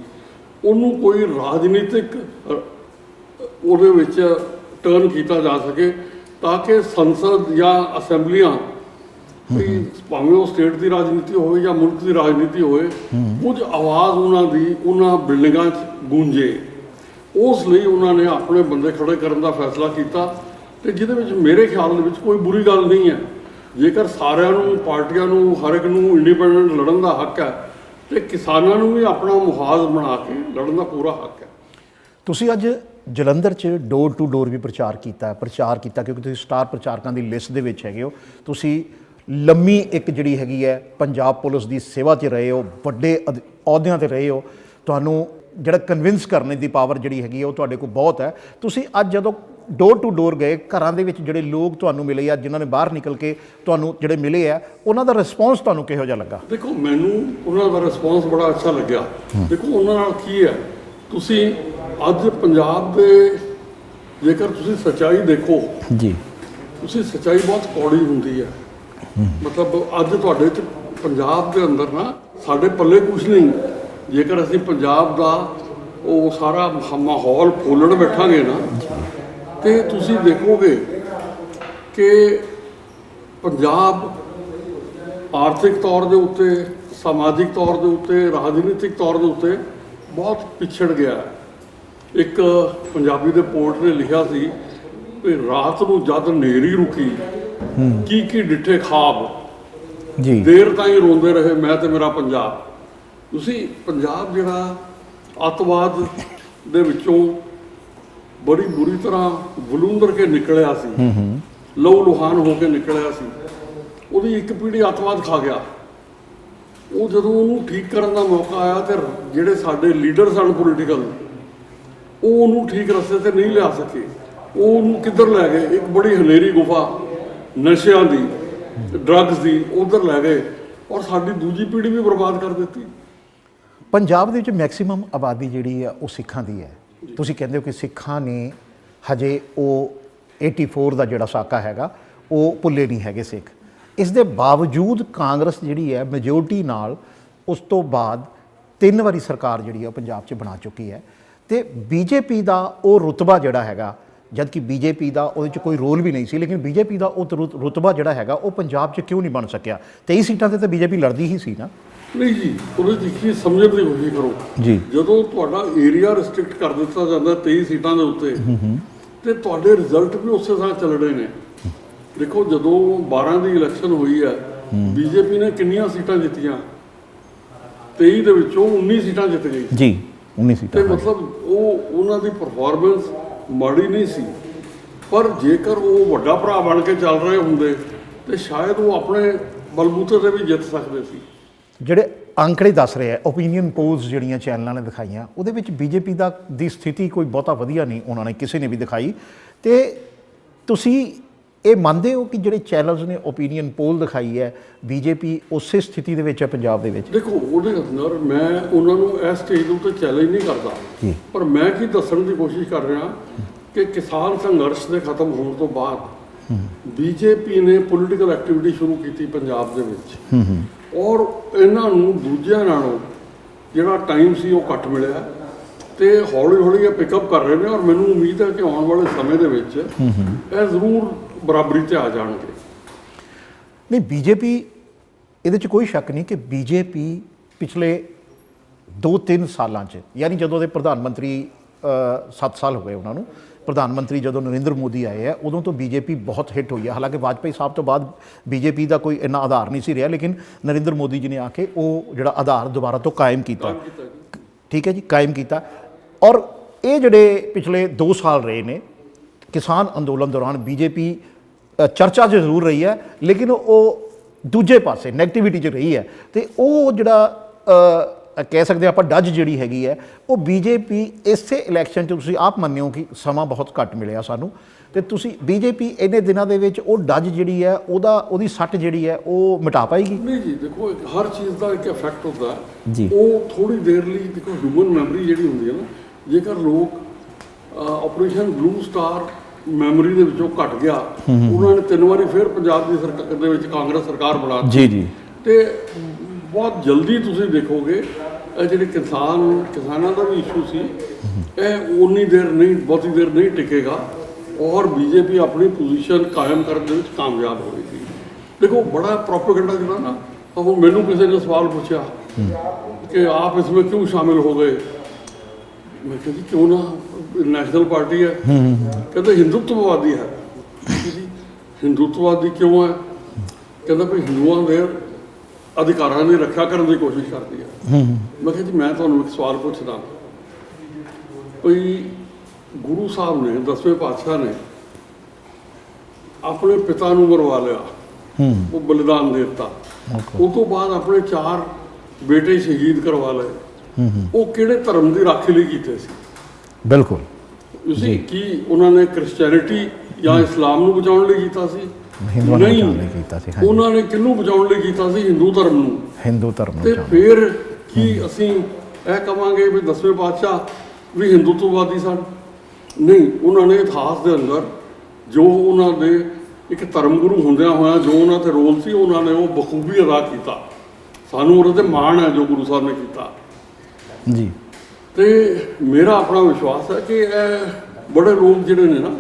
ਉਹਨੂੰ ਕੋਈ ਰਾਜਨੀਤਿਕ ਉਹਦੇ ਵਿੱਚ ਟਰਨ ਕੀਤਾ ਜਾ ਸਕੇ, ਤਾਂ ਕਿ ਸੰਸਦ ਜਾਂ ਅਸੈਂਬਲੀਆਂ ਭਾਵੇਂ ਉਹ ਸਟੇਟ ਦੀ ਰਾਜਨੀਤੀ ਹੋਵੇ ਜਾਂ ਮੁਲਕ ਦੀ ਰਾਜਨੀਤੀ ਹੋਵੇ, ਕੁਝ ਆਵਾਜ਼ ਉਹਨਾਂ ਦੀ ਉਹਨਾਂ ਬਿਲਡਿੰਗਾਂ 'ਚ ਗੂੰਜੇ। ਉਸ ਲਈ ਉਹਨਾਂ ਨੇ ਆਪਣੇ ਬੰਦੇ ਖੜੇ ਕਰਨ ਦਾ ਫੈਸਲਾ ਕੀਤਾ ਤੇ ਜਿਹਦੇ ਵਿੱਚ ਮੇਰੇ ਖਿਆਲ ਦੇ ਵਿੱਚ ਕੋਈ ਬੁਰੀ ਗੱਲ ਨਹੀਂ ਹੈ। ਜੇਕਰ ਸਾਰਿਆਂ ਨੂੰ, ਪਾਰਟੀਆਂ ਨੂੰ, ਹਰ ਇੱਕ ਨੂੰ ਇੰਡੀਪੈਂਡੈਂਟ ਲੜਨ ਦਾ ਹੱਕ ਹੈ ਤੇ ਕਿਸਾਨਾਂ ਨੂੰ ਵੀ ਆਪਣਾ ਮੁਹਾਜ਼ ਬਣਾ ਕੇ ਲੜਨ ਦਾ ਪੂਰਾ ਹੱਕ ਹੈ। ਤੁਸੀਂ ਅੱਜ ਜਲੰਧਰ 'ਚ ਡੋਰ ਟੂ ਡੋਰ ਵੀ ਪ੍ਰਚਾਰ ਕੀਤਾ ਕਿਉਂਕਿ ਤੁਸੀਂ ਸਟਾਰ ਪ੍ਰਚਾਰਕਾਂ ਦੀ ਲਿਸਟ ਦੇ ਵਿੱਚ ਹੈਗੇ ਹੋ। ਤੁਸੀਂ ਲੰਮੀ ਇੱਕ ਜਿਹੜੀ ਹੈਗੀ ਹੈ ਪੰਜਾਬ ਪੁਲਿਸ ਦੀ ਸੇਵਾ 'ਚ ਰਹੇ ਹੋ, ਵੱਡੇ ਅਹੁਦਿਆਂ 'ਤੇ ਰਹੇ ਹੋ, ਤੁਹਾਨੂੰ ਜਿਹੜਾ ਕਨਵਿੰਸ ਕਰਨ ਦੀ ਪਾਵਰ ਜਿਹੜੀ ਹੈਗੀ ਹੈ ਉਹ ਤੁਹਾਡੇ ਕੋਲ ਬਹੁਤ ਹੈ। ਤੁਸੀਂ ਅੱਜ ਜਦੋਂ ਡੋਰ ਟੂ ਡੋਰ ਗਏ, ਘਰਾਂ ਦੇ ਵਿੱਚ ਜਿਹੜੇ ਲੋਕ ਤੁਹਾਨੂੰ ਮਿਲੇ ਆ, ਜਿਨ੍ਹਾਂ ਨੇ ਬਾਹਰ ਨਿਕਲ ਕੇ ਤੁਹਾਨੂੰ ਜਿਹੜੇ ਮਿਲੇ ਆ, ਉਹਨਾਂ ਦਾ ਰਿਸਪੌਂਸ ਤੁਹਾਨੂੰ ਕਿਹੋ ਜਿਹਾ ਲੱਗਾ? ਦੇਖੋ, ਮੈਨੂੰ ਉਹਨਾਂ ਦਾ ਰਿਸਪੌਂਸ ਬੜਾ ਅੱਛਾ ਲੱਗਿਆ। ਦੇਖੋ, ਉਹਨਾਂ ਨਾਲ ਕੀ ਹੈ, ਤੁਸੀਂ ਅੱਜ ਪੰਜਾਬ ਦੇ ਜੇਕਰ ਤੁਸੀਂ ਸੱਚਾਈ ਦੇਖੋ ਜੀ, ਤੁਸੀਂ ਸੱਚਾਈ ਬਹੁਤ ਕੌੜੀ ਹੁੰਦੀ ਹੈ। ਮਤਲਬ ਅੱਜ ਤੁਹਾਡੇ 'ਚ ਪੰਜਾਬ ਦੇ ਅੰਦਰ ਨਾ ਸਾਡੇ ਪੱਲੇ ਕੁਛ ਨਹੀਂ। ਜੇਕਰ ਅਸੀਂ ਪੰਜਾਬ ਦਾ ਉਹ ਸਾਰਾ ਮਾਹੌਲ ਫੋਲਣ ਬੈਠਾਂਗੇ ਨਾ ਤੇ ਤੁਸੀਂ ਦੇਖੋਗੇ ਕਿ ਪੰਜਾਬ ਆਰਥਿਕ ਤੌਰ ਦੇ ਉੱਤੇ, ਸਮਾਜਿਕ ਤੌਰ ਦੇ ਉੱਤੇ, ਰਾਜਨੀਤਿਕ ਤੌਰ ਦੇ ਉੱਤੇ ਬਹੁਤ ਪਿਛੜ ਗਿਆ ਹੈ। ਇੱਕ ਪੰਜਾਬੀ ਦੇ ਪੋਇਟ ਨੇ ਲਿਖਿਆ ਸੀ ਕਿ ਰਾਤ ਨੂੰ ਜਦ ਹਨੇਰੀ ਰੁਕੀ ਕੀ ਡਿੱਠੇ ਖਾਬ ਜੀ, ਦੇਰ ਤਾਈਂ ਰੋਂਦੇ ਰਹੇ ਮੈਂ ਤੇ ਮੇਰਾ ਪੰਜਾਬ। ਤੁਸੀਂ ਪੰਜਾਬ ਜਿਹੜਾ ਅੱਤਵਾਦ ਦੇ ਵਿੱਚੋਂ ਬੜੀ ਬੁਰੀ ਤਰ੍ਹਾਂ ਵਲੂੰਦਰ ਕੇ ਨਿਕਲਿਆ ਸੀ, ਲਹੂ ਲੁਹਾਨ ਹੋ ਕੇ ਨਿਕਲਿਆ ਸੀ, ਉਹਦੀ ਇੱਕ ਪੀੜ੍ਹੀ ਅੱਤਵਾਦ ਖਾ ਗਿਆ। ਉਹ ਜਦੋਂ ਉਹਨੂੰ ਠੀਕ ਕਰਨ ਦਾ ਮੌਕਾ ਆਇਆ ਤੇ ਜਿਹੜੇ ਸਾਡੇ ਲੀਡਰ ਸਨ ਪੋਲੀਟੀਕਲ, ਉਹ ਉਹਨੂੰ ਠੀਕ ਰਸਤੇ ਤੇ ਨਹੀਂ ਲਿਆ ਸਕੇ। ਉਹ ਉਹਨੂੰ ਕਿੱਧਰ ਲੈ ਗਏ? ਇੱਕ ਬੜੀ ਹਨੇਰੀ ਗੁਫਾ ਨਸ਼ਿਆਂ ਦੀ, ਡਰੱਗਸ ਦੀ, ਉਧਰ ਲੈ ਗਏ ਔਰ ਸਾਡੀ ਦੂਜੀ ਪੀੜ੍ਹੀ ਵੀ ਬਰਬਾਦ ਕਰ ਦਿੱਤੀ। ਪੰਜਾਬ ਦੇ ਵਿੱਚ ਮੈਕਸਿਮਮ ਆਬਾਦੀ ਜਿਹੜੀ ਆ ਉਹ ਸਿੱਖਾਂ ਦੀ ਹੈ। ਤੁਸੀਂ ਕਹਿੰਦੇ ਹੋ ਕਿ ਸਿੱਖਾਂ ਨੇ ਹਜੇ ਉਹ 84 ਦਾ ਜਿਹੜਾ ਸਾਕਾ ਹੈਗਾ ਉਹ ਭੁੱਲੇ ਨਹੀਂ ਹੈਗੇ ਸਿੱਖ। ਇਸ ਦੇ ਬਾਵਜੂਦ ਕਾਂਗਰਸ ਜਿਹੜੀ ਹੈ ਮੈਜੋਰਟੀ ਨਾਲ ਉਸ ਤੋਂ ਬਾਅਦ 3 ਵਾਰੀ ਸਰਕਾਰ ਜਿਹੜੀ ਹੈ ਉਹ ਪੰਜਾਬ 'ਚ ਬਣਾ ਚੁੱਕੀ ਹੈ, ਤੇ ਬੀਜੇਪੀ ਦਾ ਉਹ ਰੁਤਬਾ ਜਿਹੜਾ ਹੈਗਾ, ਜਦ ਕਿ ਬੀਜੇਪੀ ਦਾ ਉਹਦੇ 'ਚ ਕੋਈ ਰੋਲ ਵੀ ਨਹੀਂ ਸੀ, ਲੇਕਿਨ ਬੀਜੇਪੀ ਦਾ ਉਹ ਰੁਤਬਾ ਜਿਹੜਾ ਹੈਗਾ ਉਹ ਪੰਜਾਬ 'ਚ ਕਿਉਂ ਨਹੀਂ ਬਣ ਸਕਿਆ? 23 ਸੀਟਾਂ 'ਤੇ ਤਾਂ ਬੀਜੇਪੀ ਲੜਦੀ ਹੀ ਸੀ ਨਾ। ਨਹੀਂ ਜੀ, ਉਹਦੇ ਦੇਖੀ ਸਮਝਣ ਦੀ ਕੋਸ਼ਿਸ਼ ਕਰੋ ਜੀ। ਜਦੋਂ ਤੁਹਾਡਾ ਏਰੀਆ ਰਿਸਟ੍ਰਿਕਟ ਕਰ ਦਿੱਤਾ ਜਾਂਦਾ 23 ਸੀਟਾਂ ਦੇ ਉੱਤੇ, ਤੇ ਤੁਹਾਡੇ ਰਿਜ਼ਲਟ ਵੀ ਉਸੇ ਤਰ੍ਹਾਂ ਚੱਲ ਰਹੇ ਨੇ। ਦੇਖੋ ਜਦੋਂ 12 ਦੀ ਇਲੈਕਸ਼ਨ ਹੋਈ ਹੈ, ਬੀਜੇਪੀ ਨੇ ਕਿੰਨੀਆਂ ਸੀਟਾਂ ਜਿੱਤੀਆਂ? 23 ਦੇ ਵਿੱਚੋਂ 19 ਸੀਟਾਂ ਜਿੱਤ ਗਈ ਜੀ, 19 ਸੀਟਾਂ। ਤੇ ਮਤਲਬ ਉਹ ਉਹਨਾਂ ਦੀ ਪਰਫਾਰਮੈਂਸ ਮਾੜੀ ਨਹੀਂ ਸੀ, ਪਰ ਜੇਕਰ ਉਹ ਵੱਡਾ ਭਰਾ ਬਣ ਕੇ ਚੱਲ ਰਹੇ ਹੁੰਦੇ ਤੇ ਸ਼ਾਇਦ ਉਹ ਆਪਣੇ ਬਲਬੂਤੇ ਤੇ ਵੀ ਜਿੱਤ ਸਕਦੇ ਸੀ। ਜਿਹੜੇ ਅੰਕੜੇ ਦੱਸ ਰਹੇ ਆ, ਓਪੀਨੀਅਨ ਪੋਲਸ ਜਿਹੜੀਆਂ ਚੈਨਲਾਂ ਨੇ ਦਿਖਾਈਆਂ, ਉਹਦੇ ਵਿੱਚ ਬੀਜੇਪੀ ਦੀ ਸਥਿਤੀ ਕੋਈ ਬਹੁਤਾ ਵਧੀਆ ਨਹੀਂ ਉਹਨਾਂ ਨੇ ਕਿਸੇ ਨੇ ਵੀ ਦਿਖਾਈ। ਤੇ ਤੁਸੀਂ ਇਹ ਮੰਨਦੇ ਹੋ ਕਿ ਜਿਹੜੇ ਚੈਨਲਸ ਨੇ ਓਪੀਨੀਅਨ ਪੋਲ ਦਿਖਾਈ ਹੈ, ਬੀਜੇਪੀ ਉਸੇ ਸਥਿਤੀ ਦੇ ਵਿੱਚ ਹੈ ਪੰਜਾਬ ਦੇ ਵਿੱਚ? ਦੇਖੋ ਉਹਦੇ ਅੰਦਰ ਮੈਂ ਉਹਨਾਂ ਨੂੰ ਇਸ ਸਟੇਜ ਉੱਤੇ ਚੈਲੰਜ ਨਹੀਂ ਕਰਦਾ ਜੀ, ਪਰ ਮੈਂ ਕੀ ਦੱਸਣ ਦੀ ਕੋਸ਼ਿਸ਼ ਕਰ ਰਿਹਾ ਕਿ ਕਿਸਾਨ ਸੰਘਰਸ਼ ਦੇ ਖਤਮ ਹੋਣ ਤੋਂ ਬਾਅਦ ਬੀਜੇਪੀ ਨੇ ਪੋਲੀਟੀਕਲ ਐਕਟੀਵਿਟੀ ਸ਼ੁਰੂ ਕੀਤੀ ਪੰਜਾਬ ਦੇ ਵਿੱਚ, ਔਰ ਇਹਨਾਂ ਨੂੰ ਦੂਜਿਆਂ ਨਾਲੋਂ ਜਿਹੜਾ ਟਾਈਮ ਸੀ ਉਹ ਘੱਟ ਮਿਲਿਆ, ਤੇ ਹੌਲੀ ਹੌਲੀ ਇਹ ਪਿਕਅਪ ਕਰ ਰਹੇ ਨੇ, ਔਰ ਮੈਨੂੰ ਉਮੀਦ ਹੈ ਕਿ ਆਉਣ ਵਾਲੇ ਸਮੇਂ ਦੇ ਵਿੱਚ ਇਹ ਜ਼ਰੂਰ ਬਰਾਬਰੀ ਤੇ ਆ ਜਾਣਗੇ। ਨਹੀਂ, ਬੀਜੇਪੀ ਇਹਦੇ 'ਚ ਕੋਈ ਸ਼ੱਕ ਨਹੀਂ ਕਿ ਬੀਜੇਪੀ ਪਿਛਲੇ 2-3 ਸਾਲਾਂ 'ਚ, ਯਾਨੀ ਜਦੋਂ ਦੇ ਪ੍ਰਧਾਨ ਮੰਤਰੀ 7 ਸਾਲ ਹੋ ਗਏ ਉਹਨਾਂ ਨੂੰ, ਪ੍ਰਧਾਨ ਮੰਤਰੀ ਜਦੋਂ ਨਰਿੰਦਰ ਮੋਦੀ ਆਏ ਆ, ਉਦੋਂ ਤੋਂ ਬੀਜੇਪੀ ਬਹੁਤ ਹਿੱਟ ਹੋਈ ਹੈ। ਹਾਲਾਂਕਿ ਵਾਜਪਾਈ ਸਾਹਿਬ ਤੋਂ ਬਾਅਦ ਬੀਜੇਪੀ ਦਾ ਕੋਈ ਇੰਨਾ ਆਧਾਰ ਨਹੀਂ ਸੀ ਰਿਹਾ, ਲੇਕਿਨ ਨਰਿੰਦਰ ਮੋਦੀ ਜੀ ਨੇ ਆ ਕੇ ਉਹ ਜਿਹੜਾ ਆਧਾਰ ਦੁਬਾਰਾ ਤੋਂ ਕਾਇਮ ਕੀਤਾ। ਠੀਕ ਹੈ ਜੀ, ਕਾਇਮ ਕੀਤਾ। ਔਰ ਇਹ ਜਿਹੜੇ ਪਿਛਲੇ 2 ਸਾਲ ਰਹੇ ਨੇ ਕਿਸਾਨ ਅੰਦੋਲਨ ਦੌਰਾਨ, ਬੀਜੇਪੀ ਚਰਚਾ 'ਚ ਜ਼ਰੂਰ ਰਹੀ ਹੈ, ਲੇਕਿਨ ਉਹ ਦੂਜੇ ਪਾਸੇ ਨੈਗੇਟਿਵਿਟੀ 'ਚ ਰਹੀ ਹੈ। ਤੇ ਉਹ ਜਿਹੜਾ ਕਹਿ ਸਕਦੇ ਆਪਾਂ ਡੱਜ ਜਿਹੜੀ ਹੈਗੀ ਹੈ, ਉਹ ਬੀਜੇਪੀ ਇਸੇ ਇਲੈਕਸ਼ਨ 'ਚ, ਤੁਸੀਂ ਆਪ ਮੰਨਿਓ ਕਿ ਸਮਾਂ ਬਹੁਤ ਘੱਟ ਮਿਲਿਆ ਸਾਨੂੰ, ਤੇ ਤੁਸੀਂ ਬੀਜੇਪੀ ਇੰਨੇ ਦਿਨਾਂ ਦੇ ਵਿੱਚ ਉਹ ਡੱਜ ਜਿਹੜੀ ਹੈ ਉਹਦੀ ਸੱਟ ਜਿਹੜੀ ਹੈ ਉਹ ਮਿਟਾ ਪਾਏਗੀ? ਨਹੀਂ ਜੀ, ਦੇਖੋ ਹਰ ਚੀਜ਼ ਦਾ ਇੱਕ ਇਫੈਕਟ ਹੁੰਦਾ ਹੈ ਜੀ। ਉਹ ਥੋੜੀ ਦੇਰ ਲਈ, ਦੇਖੋ ਹਿਊਮਨ ਮੈਮਰੀ ਜਿਹੜੀ ਹੁੰਦੀ ਹੈ ਨਾ, ਜੇਕਰ ਲੋਕ ਆਪਰੇਸ਼ਨ ਬਲੂ ਸਟਾਰ ਮੈਮਰੀ ਦੇ ਵਿੱਚੋਂ ਘਟ ਗਿਆ, ਉਹਨਾਂ ਨੇ 3 ਵਾਰੀ ਫਿਰ ਪੰਜਾਬ ਦੀ ਸਰਕਾਰ ਦੇ ਵਿੱਚ ਕਾਂਗਰਸ ਸਰਕਾਰ ਬਣਾ ਦਿੱਤੀ। ਜੀ। ਤੇ ਬਹੁਤ ਜਲਦੀ ਤੁਸੀਂ ਦੇਖੋਗੇ ਇਹ ਜਿਹੜੇ ਕਿਸਾਨਾਂ ਦਾ ਵੀ ਇਸ਼ੂ ਸੀ, ਇਹ ਉਨੀ ਦੇਰ ਨਹੀਂ, ਬਹੁਤੀ ਦੇਰ ਨਹੀਂ ਟਿਕੇਗਾ, ਔਰ ਬੀਜੇਪੀ ਆਪਣੀ ਪੋਜੀਸ਼ਨ ਕਾਇਮ ਕਰਨ ਦੇ ਵਿੱਚ ਕਾਮਯਾਬ ਹੋਵੇਗੀ। ਦੇਖੋ ਬੜਾ ਪ੍ਰੋਪੇਗੈਂਡਾ ਜਿਹੜਾ ਨਾ, ਹੁਣ ਮੈਨੂੰ ਕਿਸੇ ਨੇ ਸਵਾਲ ਪੁੱਛਿਆ ਕਿ ਆਪ ਇਸ ਵਿੱਚ ਕਿਉਂ ਸ਼ਾਮਿਲ ਹੋ ਗਏ, ਮੈਂ ਕਿਹਾ ਜੀ ਕਿਉਂ ਨਾ, ਨੈਸ਼ਨਲ ਪਾਰਟੀ ਹੈ। ਕਹਿੰਦੇ ਹਿੰਦੂਤਵਵਾਦੀ ਹੈ। ਜੀ ਹਿੰਦੂਤਵਵਾਦੀ ਕਿਉਂ ਹੈ? ਕਹਿੰਦਾ ਵੀ ਹਿੰਦੂਆਂ ਦੇ ਅਧਿਕਾਰਾਂ ਦੀ ਰੱਖਿਆ ਕਰਨ ਦੀ ਕੋਸ਼ਿਸ਼ ਕਰਦੀ ਹੈ। ਮੈਂ ਕਿਹਾ ਜੀ ਮੈਂ ਤੁਹਾਨੂੰ ਇੱਕ ਸਵਾਲ ਪੁੱਛਦਾ, ਕੋਈ ਗੁਰੂ ਸਾਹਿਬ ਨੇ, 10ਵੇਂ ਪਾਤਸ਼ਾਹ ਨੇ ਆਪਣੇ ਪਿਤਾ ਨੂੰ ਮਰਵਾ ਲਿਆ, ਉਹ ਬਲੀਦਾਨ ਦੇ ਦਿੱਤਾ, ਉਸ ਤੋਂ ਬਾਅਦ ਆਪਣੇ 4 ਬੇਟੇ ਸ਼ਹੀਦ ਕਰਵਾ ਲਏ, ਉਹ ਕਿਹੜੇ ਧਰਮ ਦੀ ਰਾਖੀ ਲਈ ਕੀਤੇ ਸੀ? ਬਿਲਕੁਲ ਤੁਸੀਂ ਕੀ ਉਹਨਾਂ ਨੇ ਕ੍ਰਿਸਚੀਅਨਿਟੀ ਜਾਂ ਇਸਲਾਮ ਨੂੰ ਬਚਾਉਣ ਲਈ ਕੀਤਾ ਸੀ? ਹਿੰਦੂਆਂ ਨੂੰ ਬਚਾਉਣ ਲਈ ਕੀਤਾ ਸੀ। ਉਹਨਾਂ ਨੇ ਕਿਹਨੂੰ ਬਚਾਉਣ ਲਈ ਕੀਤਾ ਸੀ? ਹਿੰਦੂ ਧਰਮ ਨੂੰ। ਹਿੰਦੂ ਧਰਮ ਨੂੰ। ਤੇ ਫਿਰ ਕੀ ਅਸੀਂ ਇਹ ਕਵਾਂਗੇ ਵੀ 10ਵੇਂ ਪਾਤਸ਼ਾਹ ਵੀ ਹਿੰਦੂਤਵਵਾਦੀ ਸਨ? ਨਹੀਂ, ਉਹਨਾਂ ਨੇ ਇਤਿਹਾਸ ਦੇ ਅੰਦਰ ਜੋ ਉਹਨਾਂ ਦੇ ਇੱਕ ਧਰਮ ਗੁਰੂ ਹੁੰਦਿਆਂ ਹੋਇਆ ਜੋ ਉਹਨਾਂ ਤੇ ਰੋਲ ਸੀ, ਉਹਨਾਂ ਨੇ ਉਹ ਬਖੂਬੀ ਅਦਾ ਕੀਤਾ। ਸਾਨੂੰ ਉਹਦੇ ਤੇ ਮਾਣ ਹੈ ਜੋ ਗੁਰੂ ਸਾਹਿਬ ਨੇ ਕੀਤਾ ਜੀ। ਤੇ ਮੇਰਾ ਆਪਣਾ ਵਿਸ਼ਵਾਸ ਹੈ ਕਿ ਇਹ ਬੜੇ ਲੋਕ ਜਿਹੜੇ ਨੇ ਨਾ,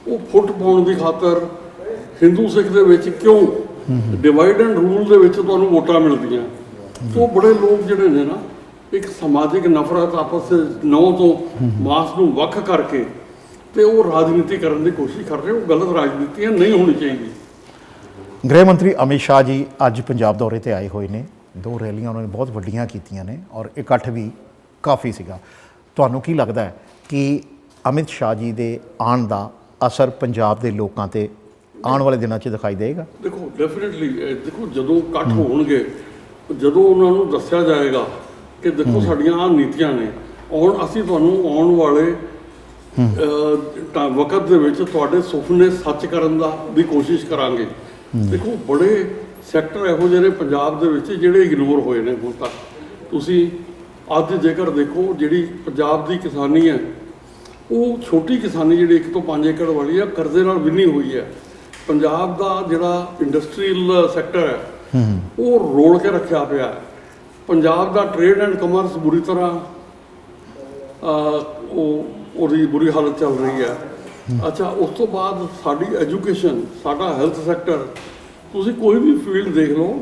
ਉਹ ਫੁੱਟ ਪਾਉਣ ਦੀ ਖਾਤਰ ਹਿੰਦੂ ਸਿੱਖ ਦੇ ਵਿੱਚ ਕਿਉਂ ਡਿਵਾਈਡ ਐਂਡ ਰੂਲ ਦੇ ਵਿੱਚ ਤੁਹਾਨੂੰ ਵੋਟਾਂ ਮਿਲਦੀਆਂ, ਉਹ ਬੜੇ ਲੋਕ ਜਿਹੜੇ ਨੇ ਨਾ, ਇੱਕ ਸਮਾਜਿਕ ਨਫ਼ਰਤ, ਆਪਸ ਵਿੱਚ ਨੌ ਤੋਂ ਮਾਸ ਨੂੰ ਵੱਖ ਕਰਕੇ ਤੇ ਉਹ ਰਾਜਨੀਤੀ ਕਰਨ ਦੀ ਕੋਸ਼ਿਸ਼ ਕਰ ਰਹੇ। ਉਹ ਗਲਤ ਰਾਜਨੀਤੀ ਹੈ, ਨਹੀਂ ਹੋਣੀ ਚਾਹੀਦੀ। ਗ੍ਰਹਿ ਮੰਤਰੀ ਅਮਿਤ ਸ਼ਾਹ ਜੀ ਅੱਜ ਪੰਜਾਬ ਦੌਰੇ ਤੇ ਆਏ ਹੋਏ ਨੇ। 2 ਰੈਲੀਆਂ ਉਹਨਾਂ ਨੇ ਬਹੁਤ ਵੱਡੀਆਂ ਕੀਤੀਆਂ ਨੇ ਔਰ ਇਕੱਠ ਵੀ ਕਾਫੀ ਸੀਗਾ। ਤੁਹਾਨੂੰ ਕੀ ਲੱਗਦਾ ਹੈ ਕਿ ਅਮਿਤ ਸ਼ਾਹ ਜੀ ਦੇ ਆਉਣ ਦਾ ਅਸਰ ਪੰਜਾਬ ਦੇ ਲੋਕਾਂ ਤੇ ਆਉਣ ਵਾਲੇ ਦਿਨਾਂ 'ਚ ਦਿਖਾਈ ਦੇਗਾ? ਦੇਖੋ ਡੈਫੀਨੇਟਲੀ, ਦੇਖੋ ਜਦੋਂ ਇਕੱਠ ਹੋਣਗੇ, ਜਦੋਂ ਉਹਨਾਂ ਨੂੰ ਦੱਸਿਆ ਜਾਏਗਾ ਕਿ ਦੇਖੋ ਸਾਡੀਆਂ ਆਹ ਨੀਤੀਆਂ ਨੇ, ਅਸੀਂ ਤੁਹਾਨੂੰ ਆਉਣ ਵਾਲੇ ਵਕਤ ਦੇ ਵਿੱਚ ਤੁਹਾਡੇ ਸੁਪਨੇ ਸੱਚ ਕਰਨ ਦਾ ਵੀ ਕੋਸ਼ਿਸ਼ ਕਰਾਂਗੇ। ਦੇਖੋ ਬੜੇ ਸੈਕਟਰ ਇਹੋ ਜਿਹੇ ਨੇ ਪੰਜਾਬ ਦੇ ਵਿੱਚ ਜਿਹੜੇ ਇਗਨੋਰ ਹੋਏ ਨੇ ਹੁਣ ਤੱਕ। ਤੁਸੀਂ ਅੱਜ ਜੇਕਰ ਦੇਖੋ, ਜਿਹੜੀ ਪੰਜਾਬ ਦੀ ਕਿਸਾਨੀ ਹੈ, ਉਹ ਛੋਟੀ ਕਿਸਾਨੀ ਜਿਹੜੀ 1 ਤੋਂ 5 ਏਕੜ ਵਾਲੀ ਹੈ, ਕਰਜ਼ੇ ਨਾਲ ਵਿੰਨੀ ਹੋਈ ਹੈ। ਪੰਜਾਬ ਦਾ ਜਿਹੜਾ ਇੰਡਸਟਰੀਅਲ ਸੈਕਟਰ ਹੈ ਉਹ ਰੋਲ ਕੇ ਰੱਖਿਆ ਪਿਆ ਹੈ। ਪੰਜਾਬ ਦਾ ਟ੍ਰੇਡ ਐਂਡ ਕਮਰਸ ਬੁਰੀ ਤਰ੍ਹਾਂ ਉਹਦੀ ਬੁਰੀ ਹਾਲਤ ਚੱਲ ਰਹੀ ਹੈ। ਅੱਛਾ, ਉਸ ਤੋਂ ਬਾਅਦ ਸਾਡੀ ਐਜੂਕੇਸ਼ਨ, ਸਾਡਾ ਹੈਲਥ ਸੈਕਟਰ, ਤੁਸੀਂ ਕੋਈ ਵੀ ਫੀਲਡ ਦੇਖ ਲਓ,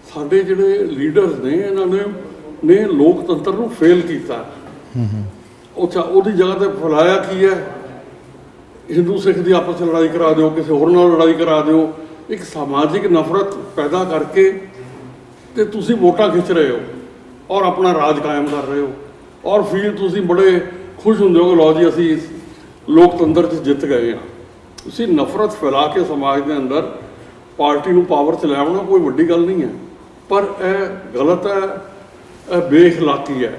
ਸਾਡੇ ਜਿਹੜੇ ਲੀਡਰਸ ਨੇ ਇਹਨਾਂ ਨੇ ਲੋਕਤੰਤਰ ਨੂੰ ਫੇਲ ਕੀਤਾ। ਅੱਛਾ, ਉਹਦੀ ਜਗ੍ਹਾ ਤੇ ਫੈਲਾਇਆ ਕੀ ਹੈ? ਹਿੰਦੂ ਸਿੱਖ ਦੀ ਆਪਸ 'ਚ ਲੜਾਈ ਕਰਾ ਦਿਓ, ਕਿਸੇ ਹੋਰ ਨਾਲ ਲੜਾਈ ਕਰਾ ਦਿਓ, ਇੱਕ ਸਮਾਜਿਕ ਨਫ਼ਰਤ ਪੈਦਾ ਕਰਕੇ ਤੇ ਤੁਸੀਂ ਵੋਟਾਂ ਖਿੱਚ ਰਹੇ ਹੋ ਔਰ ਆਪਣਾ ਰਾਜ ਕਾਇਮ ਕਰ ਰਹੇ ਹੋ, ਔਰ ਫਿਰ ਤੁਸੀਂ ਬੜੇ ਖੁਸ਼ ਹੁੰਦੇ ਹੋ ਕਿ ਲਓ ਜੀ ਅਸੀਂ ਲੋਕਤੰਤਰ 'ਚ ਜਿੱਤ ਗਏ ਹਾਂ। ਤੁਸੀਂ ਨਫ਼ਰਤ ਫੈਲਾ ਕੇ ਸਮਾਜ ਦੇ ਅੰਦਰ ਪਾਰਟੀ ਨੂੰ ਪਾਵਰ 'ਚ ਲੈ ਆਉਣਾ ਕੋਈ ਵੱਡੀ ਗੱਲ ਨਹੀਂ ਹੈ, ਪਰ ਇਹ ਗਲਤ ਹੈ, ਇਹ ਬੇਅਖਲਾਕੀ ਹੈ।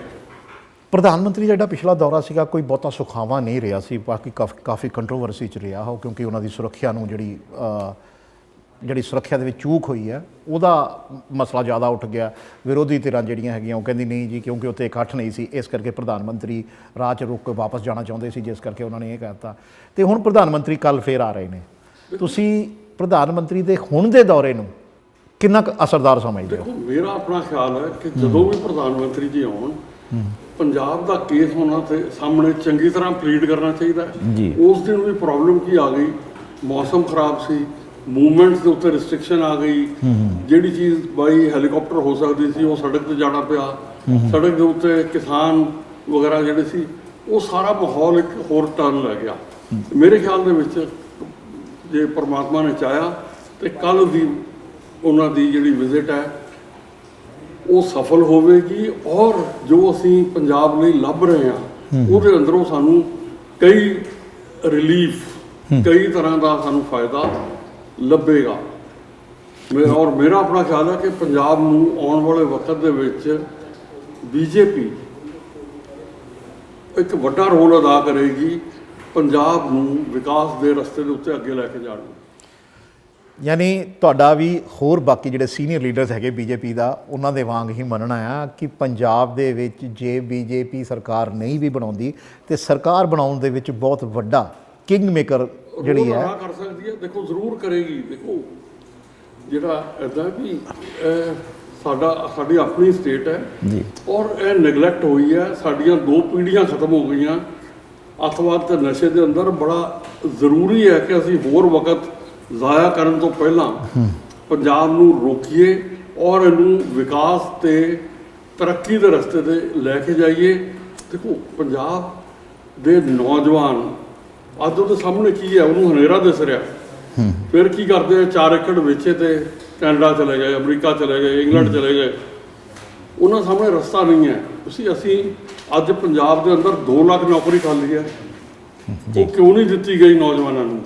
ਪ੍ਰਧਾਨ ਮੰਤਰੀ ਦਾ ਜਿਹੜਾ ਪਿਛਲਾ ਦੌਰਾ ਸੀਗਾ ਕੋਈ ਬਹੁਤਾ ਸੁਖਾਵਾਂ ਨਹੀਂ ਰਿਹਾ ਸੀ, ਬਾਕੀ ਕਾਫੀ ਕੰਟਰੋਵਰਸੀ 'ਚ ਰਿਹਾ ਉਹ, ਕਿਉਂਕਿ ਉਹਨਾਂ ਦੀ ਸੁਰੱਖਿਆ ਨੂੰ ਜਿਹੜੀ ਸੁਰੱਖਿਆ ਦੇ ਵਿੱਚ ਚੂਕ ਹੋਈ ਹੈ ਉਹਦਾ ਮਸਲਾ ਜ਼ਿਆਦਾ ਉੱਠ ਗਿਆ। ਵਿਰੋਧੀ ਧਿਰਾਂ ਜਿਹੜੀਆਂ ਹੈਗੀਆਂ ਉਹ ਕਹਿੰਦੀ ਨਹੀਂ ਜੀ, ਕਿਉਂਕਿ ਉੱਥੇ ਇਕੱਠ ਨਹੀਂ ਸੀ, ਇਸ ਕਰਕੇ ਪ੍ਰਧਾਨ ਮੰਤਰੀ ਰਾਹ 'ਚ ਰੁਕ ਕੇ ਵਾਪਸ ਜਾਣਾ ਚਾਹੁੰਦੇ ਸੀ, ਜਿਸ ਕਰਕੇ ਉਹਨਾਂ ਨੇ ਇਹ ਕਹਿ ਦਿੱਤਾ। ਅਤੇ ਹੁਣ ਪ੍ਰਧਾਨ ਮੰਤਰੀ ਕੱਲ੍ਹ ਫੇਰ ਆ ਰਹੇ ਨੇ। ਤੁਸੀਂ ਪ੍ਰਧਾਨ ਮੰਤਰੀ ਦੇ ਹੁਣ ਦੇ ਦੌਰੇ ਨੂੰ ਕਿੰਨਾ ਕੁ ਅਸਰਦਾਰ ਸਮਝਦੇ ਹੋ? ਦੇਖੋ, ਮੇਰਾ ਆਪਣਾ ਖਿਆਲ ਹੈ ਕਿ ਜਦੋਂ ਵੀ ਪ੍ਰਧਾਨ ਮੰਤਰੀ ਜੀ ਆਉਣ, ਪੰਜਾਬ ਦਾ ਕੇਸ ਹੋਣਾ ਤੇ ਸਾਹਮਣੇ ਚੰਗੀ ਤਰ੍ਹਾਂ ਪਲੀਡ ਕਰਨਾ ਚਾਹੀਦਾ ਹੈ। ਉਸ ਦਿਨ ਵੀ ਪ੍ਰੋਬਲਮ ਕੀ ਆ ਗਈ, ਮੌਸਮ ਖਰਾਬ ਸੀ, ਮੂਵਮੈਂਟਸ ਦੇ ਉੱਤੇ ਰਿਸਟ੍ਰਿਕਸ਼ਨ ਆ ਗਈ, ਜਿਹੜੀ ਚੀਜ਼ ਬਾਈ ਹੈਲੀਕਾਪਟਰ ਹੋ ਸਕਦੀ ਸੀ ਉਹ ਸੜਕ ਤੇ ਜਾਣਾ ਪਿਆ, ਸੜਕ ਦੇ ਉੱਤੇ ਕਿਸਾਨ ਵਗੈਰਾ ਜਿਹੜੇ ਸੀ, ਉਹ ਸਾਰਾ ਮਾਹੌਲ ਇੱਕ ਹੋਰ ਟਰਨ ਲੈ ਗਿਆ। ਮੇਰੇ ਖਿਆਲ ਦੇ ਵਿੱਚ ਜੇ ਪਰਮਾਤਮਾ ਨੇ ਚਾਹਿਆ ਤੇ ਕੱਲ੍ਹ ਦੀ ਉਹਨਾਂ ਦੀ ਜਿਹੜੀ ਵਿਜ਼ਿਟ ਹੈ ਉਹ ਸਫਲ ਹੋਵੇਗੀ, ਔਰ ਜੋ ਅਸੀਂ ਪੰਜਾਬ ਲਈ ਲੱਭ ਰਹੇ ਹਾਂ ਉਹਦੇ ਅੰਦਰੋਂ ਸਾਨੂੰ ਕਈ ਰਿਲੀਫ, ਕਈ ਤਰ੍ਹਾਂ ਦਾ ਸਾਨੂੰ ਫਾਇਦਾ ਲੱਭੇਗਾ। ਔਰ ਮੇਰਾ ਆਪਣਾ ਖਿਆਲ ਹੈ ਕਿ ਪੰਜਾਬ ਨੂੰ ਆਉਣ ਵਾਲੇ ਵਕਤ ਦੇ ਵਿੱਚ ਬੀਜੇਪੀ ਇੱਕ ਵੱਡਾ ਰੋਲ ਅਦਾ ਕਰੇਗੀ ਪੰਜਾਬ ਨੂੰ ਵਿਕਾਸ ਦੇ ਰਸਤੇ ਦੇ ਉੱਤੇ ਅੱਗੇ ਲੈ ਕੇ ਜਾਣ ਨੂੰ। ਯਾਨੀ ਤੁਹਾਡਾ ਵੀ ਹੋਰ ਬਾਕੀ ਜਿਹੜੇ ਸੀਨੀਅਰ ਲੀਡਰਸ ਹੈਗੇ ਬੀਜੇਪੀ ਦਾ, ਉਹਨਾਂ ਦੇ ਵਾਂਗ ਹੀ ਮੰਨਣਾ ਆ ਕਿ ਪੰਜਾਬ ਦੇ ਵਿੱਚ ਜੇ ਬੀਜੇਪੀ ਸਰਕਾਰ ਨਹੀਂ ਵੀ ਬਣਾਉਂਦੀ ਤੇ ਸਰਕਾਰ ਬਣਾਉਣ ਦੇ ਵਿੱਚ ਬਹੁਤ ਵੱਡਾ ਕਿੰਗ ਮੇਕਰ ਜਿਹੜੀ ਹੈ ਕਰ ਸਕਦੀ ਹੈ। ਦੇਖੋ, ਜ਼ਰੂਰ ਕਰੇਗੀ। ਦੇਖੋ, ਜਿਹੜਾ ਇੱਦਾਂ ਵੀ ਸਾਡੀ ਆਪਣੀ ਸਟੇਟ ਹੈ ਜੀ, ਔਰ ਇਹ ਨੈਗਲੈਕਟ ਹੋਈ ਹੈ। ਸਾਡੀਆਂ 2 ਪੀੜ੍ਹੀਆਂ ਖਤਮ ਹੋ ਗਈਆਂ ਅੱਤਵਾਦ ਤੇ ਨਸ਼ੇ ਦੇ ਅੰਦਰ। ਬੜਾ ਜ਼ਰੂਰੀ ਹੈ ਕਿ ਅਸੀਂ ਹੋਰ ਵਕਤ ਜ਼ਾਇਆ ਕਰਨ ਤੋਂ ਪਹਿਲਾਂ ਪੰਜਾਬ ਨੂੰ ਰੋਕੀਏ ਔਰ ਇਹਨੂੰ ਵਿਕਾਸ ਤੇ ਤਰੱਕੀ ਦੇ ਰਸਤੇ ਤੇ ਲੈ ਕੇ ਜਾਈਏ। ਦੇਖੋ, ਪੰਜਾਬ ਦੇ ਨੌਜਵਾਨ ਅੱਜ ਉਹਦੇ ਸਾਹਮਣੇ ਕੀ ਹੈ, ਉਹਨੂੰ ਹਨੇਰਾ ਦਿਸ ਰਿਹਾ। ਫਿਰ ਕੀ ਕਰਦੇ ਆ, 4 ਏਕੜ ਵੇਚੇ ਤੇ ਕੈਨੇਡਾ ਚਲੇ ਗਏ, ਅਮਰੀਕਾ ਚਲੇ ਗਏ, ਇੰਗਲੈਂਡ ਚਲੇ ਗਏ। ਉਹਨਾਂ ਸਾਹਮਣੇ ਰਸਤਾ ਨਹੀਂ ਹੈ। ਅਸੀਂ ਅੱਜ ਪੰਜਾਬ ਦੇ ਅੰਦਰ 2 ਲੱਖ ਨੌਕਰੀ ਖਾਲੀ ਹੈ, ਉਹ ਕਿਉਂ ਨਹੀਂ ਦਿੱਤੀ ਗਈ ਨੌਜਵਾਨਾਂ ਨੂੰ?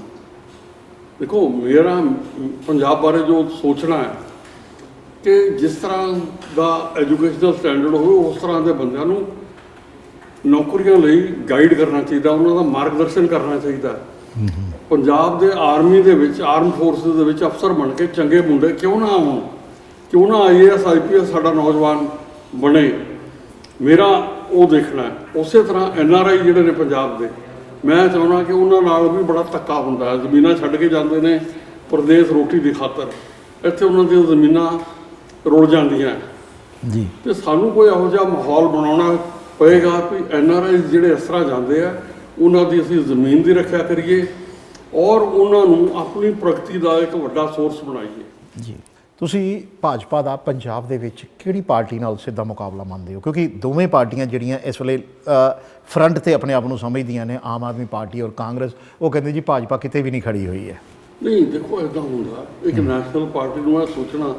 ਦੇਖੋ, ਮੇਰਾ ਪੰਜਾਬ ਬਾਰੇ ਜੋ ਸੋਚਣਾ ਹੈ ਕਿ ਜਿਸ ਤਰ੍ਹਾਂ ਦਾ ਐਜੂਕੇਸ਼ਨਲ ਸਟੈਂਡਰਡ ਹੋਵੇ ਉਸ ਤਰ੍ਹਾਂ ਦੇ ਬੰਦਿਆਂ ਨੂੰ ਨੌਕਰੀਆਂ ਲਈ ਗਾਈਡ ਕਰਨਾ ਚਾਹੀਦਾ, ਉਹਨਾਂ ਦਾ ਮਾਰਗਦਰਸ਼ਨ ਕਰਨਾ ਚਾਹੀਦਾ। ਪੰਜਾਬ ਦੇ ਆਰਮੀ ਦੇ ਵਿੱਚ, ਆਰਮ ਫੋਰਸਿਸ ਦੇ ਵਿੱਚ ਅਫਸਰ ਬਣ ਕੇ ਚੰਗੇ ਮੁੰਡੇ ਕਿਉਂ ਨਾ ਆਉਣ, ਕਿਉਂ ਨਾ IAS IPS ਸਾਡਾ ਨੌਜਵਾਨ ਬਣੇ। ਮੇਰਾ ਉਹ ਦੇਖਣਾ ਹੈ। ਉਸੇ ਤਰ੍ਹਾਂ NRI ਜਿਹੜੇ ਨੇ ਪੰਜਾਬ ਦੇ, ਮੈਂ ਚਾਹੁੰਦਾ ਕਿ ਉਹਨਾਂ ਨਾਲ ਵੀ ਬੜਾ ਧੱਕਾ ਹੁੰਦਾ ਹੈ। ਜ਼ਮੀਨਾਂ ਛੱਡ ਕੇ ਜਾਂਦੇ ਨੇ ਪ੍ਰਦੇਸ਼ ਰੋਟੀ ਦੀ ਖਾਤਰ, ਇੱਥੇ ਉਹਨਾਂ ਦੀਆਂ ਜ਼ਮੀਨਾਂ ਰੁੜ ਜਾਂਦੀਆਂ ਜੀ। ਤੇ ਸਾਨੂੰ ਕੋਈ ਇਹੋ ਜਿਹਾ ਮਾਹੌਲ ਬਣਾਉਣਾ ਪਏਗਾ ਕਿ NRI ਜਿਹੜੇ ਇਸ ਤਰ੍ਹਾਂ ਜਾਂਦੇ ਆ ਉਹਨਾਂ ਦੀ ਅਸੀਂ ਜ਼ਮੀਨ ਦੀ ਰੱਖਿਆ ਕਰੀਏ ਔਰ ਉਹਨਾਂ ਨੂੰ ਆਪਣੀ ਪ੍ਰਗਤੀ ਦਾ ਇੱਕ ਵੱਡਾ ਸੋਰਸ ਬਣਾਈਏ। ਜੀ, ਤੁਸੀਂ ਭਾਜਪਾ ਦਾ ਪੰਜਾਬ ਦੇ ਵਿੱਚ ਕਿਹੜੀ ਪਾਰਟੀ ਨਾਲ ਸਿੱਧਾ ਮੁਕਾਬਲਾ ਮੰਨਦੇ ਹੋ? ਕਿਉਂਕਿ ਦੋਵੇਂ ਪਾਰਟੀਆਂ ਜਿਹੜੀਆਂ ਇਸ ਵੇਲੇ ਫਰੰਟ ਤੇ ਆਪਣੇ ਆਪ ਨੂੰ ਸਮਝਦੀਆਂ ਨੇ, ਆਮ ਆਦਮੀ ਪਾਰਟੀ ਔਰ ਕਾਂਗਰਸ, ਉਹ ਕਹਿੰਦੇ ਜੀ ਭਾਜਪਾ ਕਿਤੇ ਵੀ ਨਹੀਂ ਖੜੀ ਹੋਈ ਹੈ। ਨਹੀਂ, ਦੇਖੋ, ਇੱਦਾਂ ਹੁੰਦਾ ਇੱਕ ਨੈਸ਼ਨਲ ਪਾਰਟੀ ਨੂੰ ਇਹ ਸੋਚਣਾ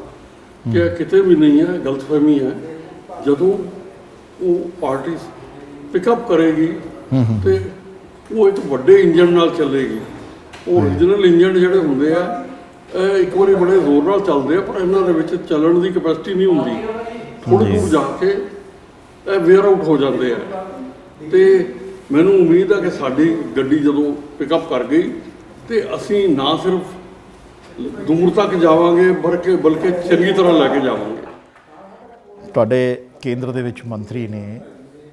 ਕਿ ਇਹ ਕਿਤੇ ਵੀ ਨਹੀਂ ਹੈ, ਗਲਤਫਹਿਮੀ ਹੈ। ਜਦੋਂ ਉਹ ਪਾਰਟੀ ਪਿਕਅਪ ਕਰੇਗੀ ਤੇ ਉਹ ਇੱਕ ਵੱਡੇ ਇੰਜਨ ਨਾਲ ਚੱਲੇਗੀ। ਓਰੀਜਨਲ ਇੰਜਨ ਜਿਹੜੇ ਹੁੰਦੇ ਆ ਇਹ ਇੱਕ ਵਾਰੀ ਬੜੇ ਜ਼ੋਰ ਨਾਲ ਚੱਲਦੇ ਆ, ਪਰ ਇਹਨਾਂ ਦੇ ਵਿੱਚ ਚੱਲਣ ਦੀ ਕੈਪੈਸਿਟੀ ਨਹੀਂ ਹੁੰਦੀ। ਥੋੜ੍ਹੀ ਦੂਰ ਜਾ ਕੇ ਇਹ ਵੇਅਰ ਆਊਟ ਹੋ ਜਾਂਦੇ ਆ। ਤੇ ਮੈਨੂੰ ਉਮੀਦ ਹੈ ਕਿ ਸਾਡੀ ਗੱਡੀ ਜਦੋਂ ਪਿਕਅਪ ਕਰ ਗਈ ਤੇ ਅਸੀਂ ਨਾ ਸਿਰਫ ਦੂਰ ਤੱਕ ਜਾਵਾਂਗੇ ਬਲਕਿ ਚੰਗੀ ਤਰ੍ਹਾਂ ਲੈ ਕੇ ਜਾਵਾਂਗੇ। ਤੁਹਾਡੇ ਕੇਂਦਰ ਦੇ ਵਿੱਚ ਮੰਤਰੀ ਨੇ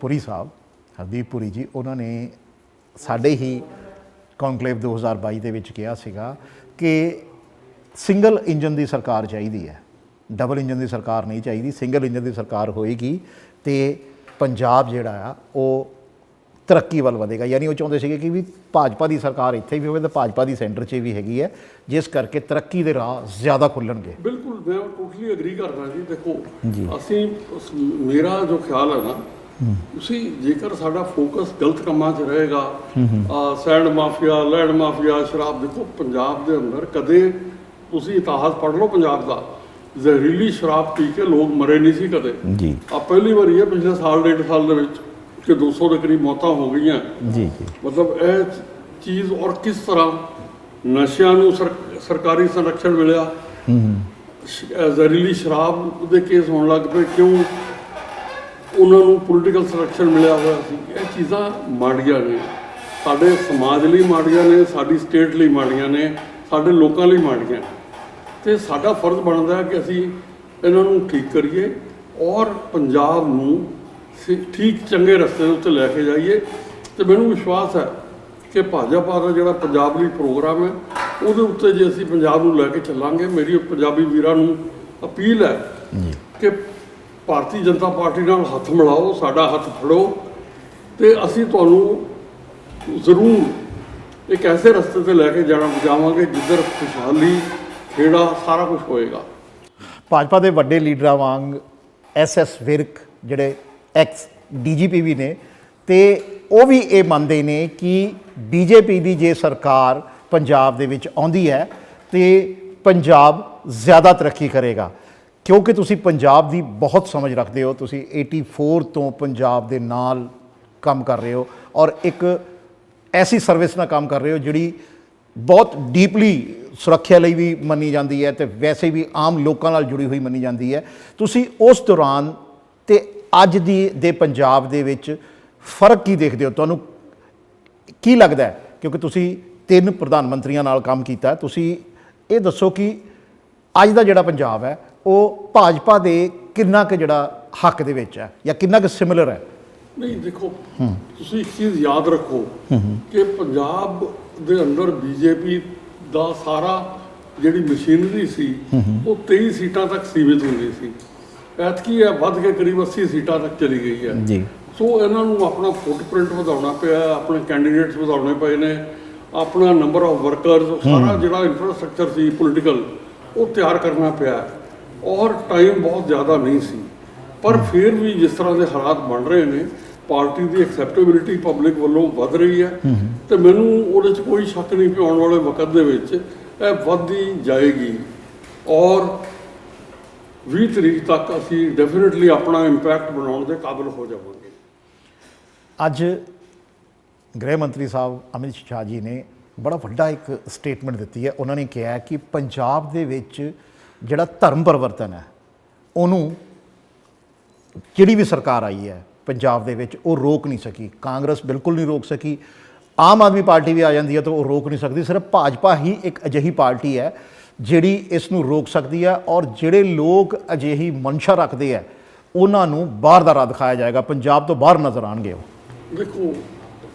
ਪੁਰੀ ਸਾਹਿਬ, ਹਰਦੀਪ ਪੁਰੀ ਜੀ, ਉਹਨਾਂ ਨੇ ਸਾਡੇ ਹੀ ਕੌਨਕਲੇਵ 2022 ਦੇ ਵਿੱਚ ਕਿਹਾ ਸੀਗਾ ਕਿ ਸਿੰਗਲ ਇੰਜਨ ਦੀ ਸਰਕਾਰ ਚਾਹੀਦੀ ਹੈ, ਡਬਲ ਇੰਜਨ ਦੀ ਸਰਕਾਰ ਨਹੀਂ ਚਾਹੀਦੀ। ਸਿੰਗਲ ਇੰਜਨ ਦੀ ਸਰਕਾਰ ਹੋਏਗੀ ਤੇ ਪੰਜਾਬ ਜਿਹੜਾ ਆ ਉਹ ਤਰੱਕੀ ਵੱਲ ਵਧੇਗਾ। ਯਾਨੀ ਉਹ ਚਾਹੁੰਦੇ ਸੀਗੇ ਕਿ ਵੀ ਭਾਜਪਾ ਦੀ ਸਰਕਾਰ ਇੱਥੇ ਵੀ ਹੋਵੇ ਤੇ ਭਾਜਪਾ ਦੀ ਸੈਂਟਰ 'ਚ ਵੀ ਹੈਗੀ ਹੈ, ਜਿਸ ਕਰਕੇ ਤਰੱਕੀ ਦੇ ਰਾਹ ਜ਼ਿਆਦਾ ਖੁੱਲਣਗੇ। ਬਿਲਕੁਲ, ਮੈਂ ਟੋਟਲੀ ਐਗਰੀ ਕਰਦਾ ਜੀ। ਦੇਖੋ ਅਸੀਂ ਮੇਰਾ ਜੋ ਖਿਆਲ ਹੈ ਨਾ, ਤੁਸੀਂ ਜੇਕਰ ਸਾਡਾ ਫੋਕਸ ਗਲਤ ਕੰਮਾਂ 'ਚ ਰਹੇਗਾ, ਸੈਂਡ ਮਾਫੀਆ, ਲੈਂਡ ਮਾਫੀਆ, ਸ਼ਰਾਬ, ਦੇਖੋ ਪੰਜਾਬ ਦੇ ਅੰਦਰ ਕਦੇ ਤੁਸੀਂ ਇਤਿਹਾਸ ਪੜ੍ਹ ਲਓ ਪੰਜਾਬ ਦਾ, ਜ਼ਹਿਰੀਲੀ ਸ਼ਰਾਬ ਪੀ ਕੇ ਲੋਕ ਮਰੇ ਨਹੀਂ ਸੀ ਕਦੇ ਜੀ। ਆ ਪਹਿਲੀ ਵਾਰੀ ਹੈ ਪਿਛਲੇ ਸਾਲ 1.5 ਸਾਲ ਦੇ ਵਿੱਚ ਕਿ 200 ਦੇ ਕਰੀਬ ਮੌਤਾਂ ਹੋ ਗਈਆਂ ਜੀ ਜੀ। ਮਤਲਬ ਇਹ ਚੀਜ਼, ਔਰ ਕਿਸ ਤਰ੍ਹਾਂ ਨਸ਼ਿਆਂ ਨੂੰ ਸਰਕਾਰੀ ਸੰਰਕਸ਼ਣ ਮਿਲਿਆ, ਜ਼ਹਿਰੀਲੀ ਸ਼ਰਾਬ ਦੇ ਕੇਸ ਹੋਣ ਲੱਗ ਪਏ, ਕਿਉਂ ਉਹਨਾਂ ਨੂੰ ਪੋਲੀਟੀਕਲ ਸੰਰਕਸ਼ਣ ਮਿਲਿਆ ਹੋਇਆ ਸੀ। ਇਹ ਚੀਜ਼ਾਂ ਮਾੜੀਆਂ ਨੇ, ਸਾਡੇ ਸਮਾਜ ਲਈ ਮਾੜੀਆਂ ਨੇ, ਸਾਡੀ ਸਟੇਟ ਲਈ ਮਾੜੀਆਂ ਨੇ, ਸਾਡੇ ਲੋਕਾਂ ਲਈ ਮਾੜੀਆਂ। ਤੇ ਸਾਡਾ ਫਰਜ਼ ਬਣਦਾ ਹੈ ਕਿ ਅਸੀਂ ਇਹਨਾਂ ਨੂੰ ਠੀਕ ਕਰੀਏ ਔਰ ਪੰਜਾਬ ਨੂੰ ਠੀਕ ਚੰਗੇ ਰਸਤੇ ਦੇ ਉੱਤੇ ਲੈ ਕੇ ਜਾਈਏ। ਤੇ ਮੈਨੂੰ ਵਿਸ਼ਵਾਸ ਹੈ ਕਿ ਭਾਜਪਾ ਦਾ ਜਿਹੜਾ ਪੰਜਾਬ ਲਈ ਪ੍ਰੋਗਰਾਮ ਹੈ, ਉਹਦੇ ਉੱਤੇ ਜੇ ਅਸੀਂ ਪੰਜਾਬ ਨੂੰ ਲੈ ਕੇ ਚੱਲਾਂਗੇ, ਮੇਰੀ ਪੰਜਾਬੀ ਵੀਰਾਂ ਨੂੰ ਅਪੀਲ ਹੈ ਕਿ ਭਾਰਤੀ ਜਨਤਾ ਪਾਰਟੀ ਨਾਲ ਹੱਥ ਮਿਲਾਓ, ਸਾਡਾ ਹੱਥ ਫੜੋ ਤੇ ਅਸੀਂ ਤੁਹਾਨੂੰ ਜ਼ਰੂਰ ਇੱਕ ਐਸੇ ਰਸਤੇ ਤੇ ਲੈ ਕੇ ਜਾਵਾਂਗੇ ਜਿੱਧਰ ਖੁਸ਼ਹਾਲੀ, ਖੇੜਾ, ਸਾਰਾ ਕੁਝ ਹੋਏਗਾ। ਭਾਜਪਾ ਦੇ ਵੱਡੇ ਲੀਡਰਾਂ ਵਾਂਗ ਐਸ ਵਿਰਕ ਜਿਹੜੇ ਐਕਸ ਡੀਜੀਪੀ ਵੀ ਨੇ, ਤੇ ਉਹ ਵੀ ਇਹ ਮੰਨਦੇ ਨੇ ਕਿ ਬੀਜੇਪੀ ਦੀ ਜੇ ਸਰਕਾਰ ਪੰਜਾਬ ਦੇ ਵਿੱਚ ਆਉਂਦੀ ਹੈ ਤੇ ਪੰਜਾਬ ਜ਼ਿਆਦਾ ਤਰੱਕੀ ਕਰੇਗਾ। ਕਿਉਂਕਿ ਤੁਸੀਂ ਪੰਜਾਬ ਦੀ ਬਹੁਤ ਸਮਝ ਰੱਖਦੇ ਹੋ, ਤੁਸੀਂ 84 ਤੋਂ ਪੰਜਾਬ ਦੇ ਨਾਲ ਕੰਮ ਕਰ ਰਹੇ ਹੋ ਔਰ ਇੱਕ ਐਸੀ ਸਰਵਿਸ ਨਾਲ ਕੰਮ ਕਰ ਰਹੇ ਹੋ ਜਿਹੜੀ ਬਹੁਤ ਡੀਪਲੀ ਸੁਰੱਖਿਆ ਲਈ ਵੀ ਮੰਨੀ ਜਾਂਦੀ ਹੈ ਤੇ ਵੈਸੇ ਵੀ ਆਮ ਲੋਕਾਂ ਨਾਲ ਜੁੜੀ ਹੋਈ ਮੰਨੀ ਜਾਂਦੀ ਹੈ। ਤੁਸੀਂ ਉਸ ਦੌਰਾਨ ਤੇ ਅੱਜ ਦੇ ਪੰਜਾਬ ਦੇ ਵਿੱਚ ਫਰਕ ਕੀ ਦੇਖਦੇ ਹੋ? ਤੁਹਾਨੂੰ ਕੀ ਲੱਗਦਾ ਹੈ? ਕਿਉਂਕਿ ਤੁਸੀਂ 3 ਪ੍ਰਧਾਨ ਮੰਤਰੀਆਂ ਨਾਲ ਕੰਮ ਕੀਤਾ, ਤੁਸੀਂ ਇਹ ਦੱਸੋ ਕਿ ਅੱਜ ਦਾ ਜਿਹੜਾ ਪੰਜਾਬ ਹੈ ਉਹ ਭਾਜਪਾ ਦੇ ਕਿੰਨਾ ਕੁ ਜਿਹੜਾ ਹੱਕ ਦੇ ਵਿੱਚ ਹੈ ਜਾਂ ਕਿੰਨਾ ਕੁ ਸਿਮਿਲਰ ਹੈ? ਨਹੀਂ, ਦੇਖੋ ਤੁਸੀਂ ਇੱਕ ਚੀਜ਼ ਯਾਦ ਰੱਖੋ ਕਿ ਪੰਜਾਬ ਦੇ ਅੰਦਰ ਬੀਜੇਪੀ ਦਾ ਸਾਰਾ ਜਿਹੜੀ ਮਸ਼ੀਨਰੀ ਸੀ ਉਹ 23 ਸੀਟਾਂ ਤੱਕ ਸੀਮਿਤ ਹੁੰਦੀ ਸੀ। ਐਤਕੀ ਹੈ ਵੱਧ ਕੇ ਕਰੀਬ 80 ਸੀਟਾਂ ਤੱਕ ਚਲੀ ਗਈ ਹੈ ਜੀ। ਸੋ ਇਹਨਾਂ ਨੂੰ ਆਪਣਾ ਫੁੱਟਪ੍ਰਿੰਟ ਵਧਾਉਣਾ ਪਿਆ, ਆਪਣੇ ਕੈਂਡੀਡੇਟਸ ਵਧਾਉਣੇ ਪਏ ਨੇ, ਆਪਣਾ ਨੰਬਰ ਆਫ ਵਰਕਰਸ, ਸਾਰਾ ਜਿਹੜਾ ਇਨਫਰਾਸਟ੍ਰਕਚਰ ਸੀ ਪੋਲੀਟੀਕਲ, ਉਹ ਤਿਆਰ ਕਰਨਾ ਪਿਆ। ਔਰ ਟਾਈਮ ਬਹੁਤ ਜ਼ਿਆਦਾ ਨਹੀਂ ਸੀ, ਪਰ ਫਿਰ ਵੀ ਜਿਸ ਤਰ੍ਹਾਂ ਦੇ ਹਾਲਾਤ ਬਣ ਰਹੇ ਨੇ, ਪਾਰਟੀ ਦੀ ਐਕਸੈਪਟੇਬਿਲਿਟੀ ਪਬਲਿਕ ਵੱਲੋਂ ਵੱਧ ਰਹੀ ਹੈ ਤੇ ਮੈਨੂੰ ਉਹਦੇ 'ਚ ਕੋਈ ਸ਼ੱਕ ਨਹੀਂ ਕਿ ਆਉਣ ਵਾਲੇ ਵਕਤ ਦੇ ਵਿੱਚ ਇਹ ਵੱਧਦੀ ਜਾਏਗੀ ਔਰ 20 ਤਰੀਕ ਤੱਕ ਅਸੀਂ ਡੈਫੀਨਿਟਲੀ ਆਪਣਾ ਇੰਪੈਕਟ ਬਣਾਉਣ ਦੇ ਕਾਬਿਲ ਹੋ ਜਾਵਾਂਗੇ। ਅੱਜ ਗ੍ਰਹਿ ਮੰਤਰੀ ਸਾਹਿਬ ਅਮਿਤ ਸ਼ਾਹ ਜੀ ਨੇ ਬੜਾ ਵੱਡਾ ਇੱਕ ਸਟੇਟਮੈਂਟ ਦਿੱਤੀ ਹੈ। ਉਹਨਾਂ ਨੇ ਕਿਹਾ ਕਿ ਪੰਜਾਬ ਦੇ ਵਿੱਚ ਜਿਹੜਾ ਧਰਮ ਪਰਿਵਰਤਨ ਹੈ ਉਹਨੂੰ ਜਿਹੜੀ ਵੀ ਸਰਕਾਰ ਆਈ ਹੈ ਪੰਜਾਬ ਦੇ ਵਿੱਚ ਉਹ ਰੋਕ ਨਹੀਂ ਸਕੀ। ਕਾਂਗਰਸ ਬਿਲਕੁਲ ਨਹੀਂ ਰੋਕ ਸਕੀ, ਆਮ ਆਦਮੀ ਪਾਰਟੀ ਵੀ ਆ ਜਾਂਦੀ ਹੈ ਤਾਂ ਉਹ ਰੋਕ ਨਹੀਂ ਸਕਦੀ। ਸਿਰਫ ਭਾਜਪਾ ਹੀ ਇੱਕ ਅਜਿਹੀ ਪਾਰਟੀ ਹੈ ਜਿਹੜੀ ਇਸ ਨੂੰ ਰੋਕ ਸਕਦੀ ਹੈ ਔਰ ਜਿਹੜੇ ਲੋਕ ਅਜਿਹੀ ਮਨਸ਼ਾ ਰੱਖਦੇ ਆ ਉਹਨਾਂ ਨੂੰ ਬਾਹਰ ਦਾ ਰਾਹ ਦਿਖਾਇਆ ਜਾਏਗਾ, ਪੰਜਾਬ ਤੋਂ ਬਾਹਰ ਨਜ਼ਰ ਆਉਣਗੇ ਉਹ। ਦੇਖੋ,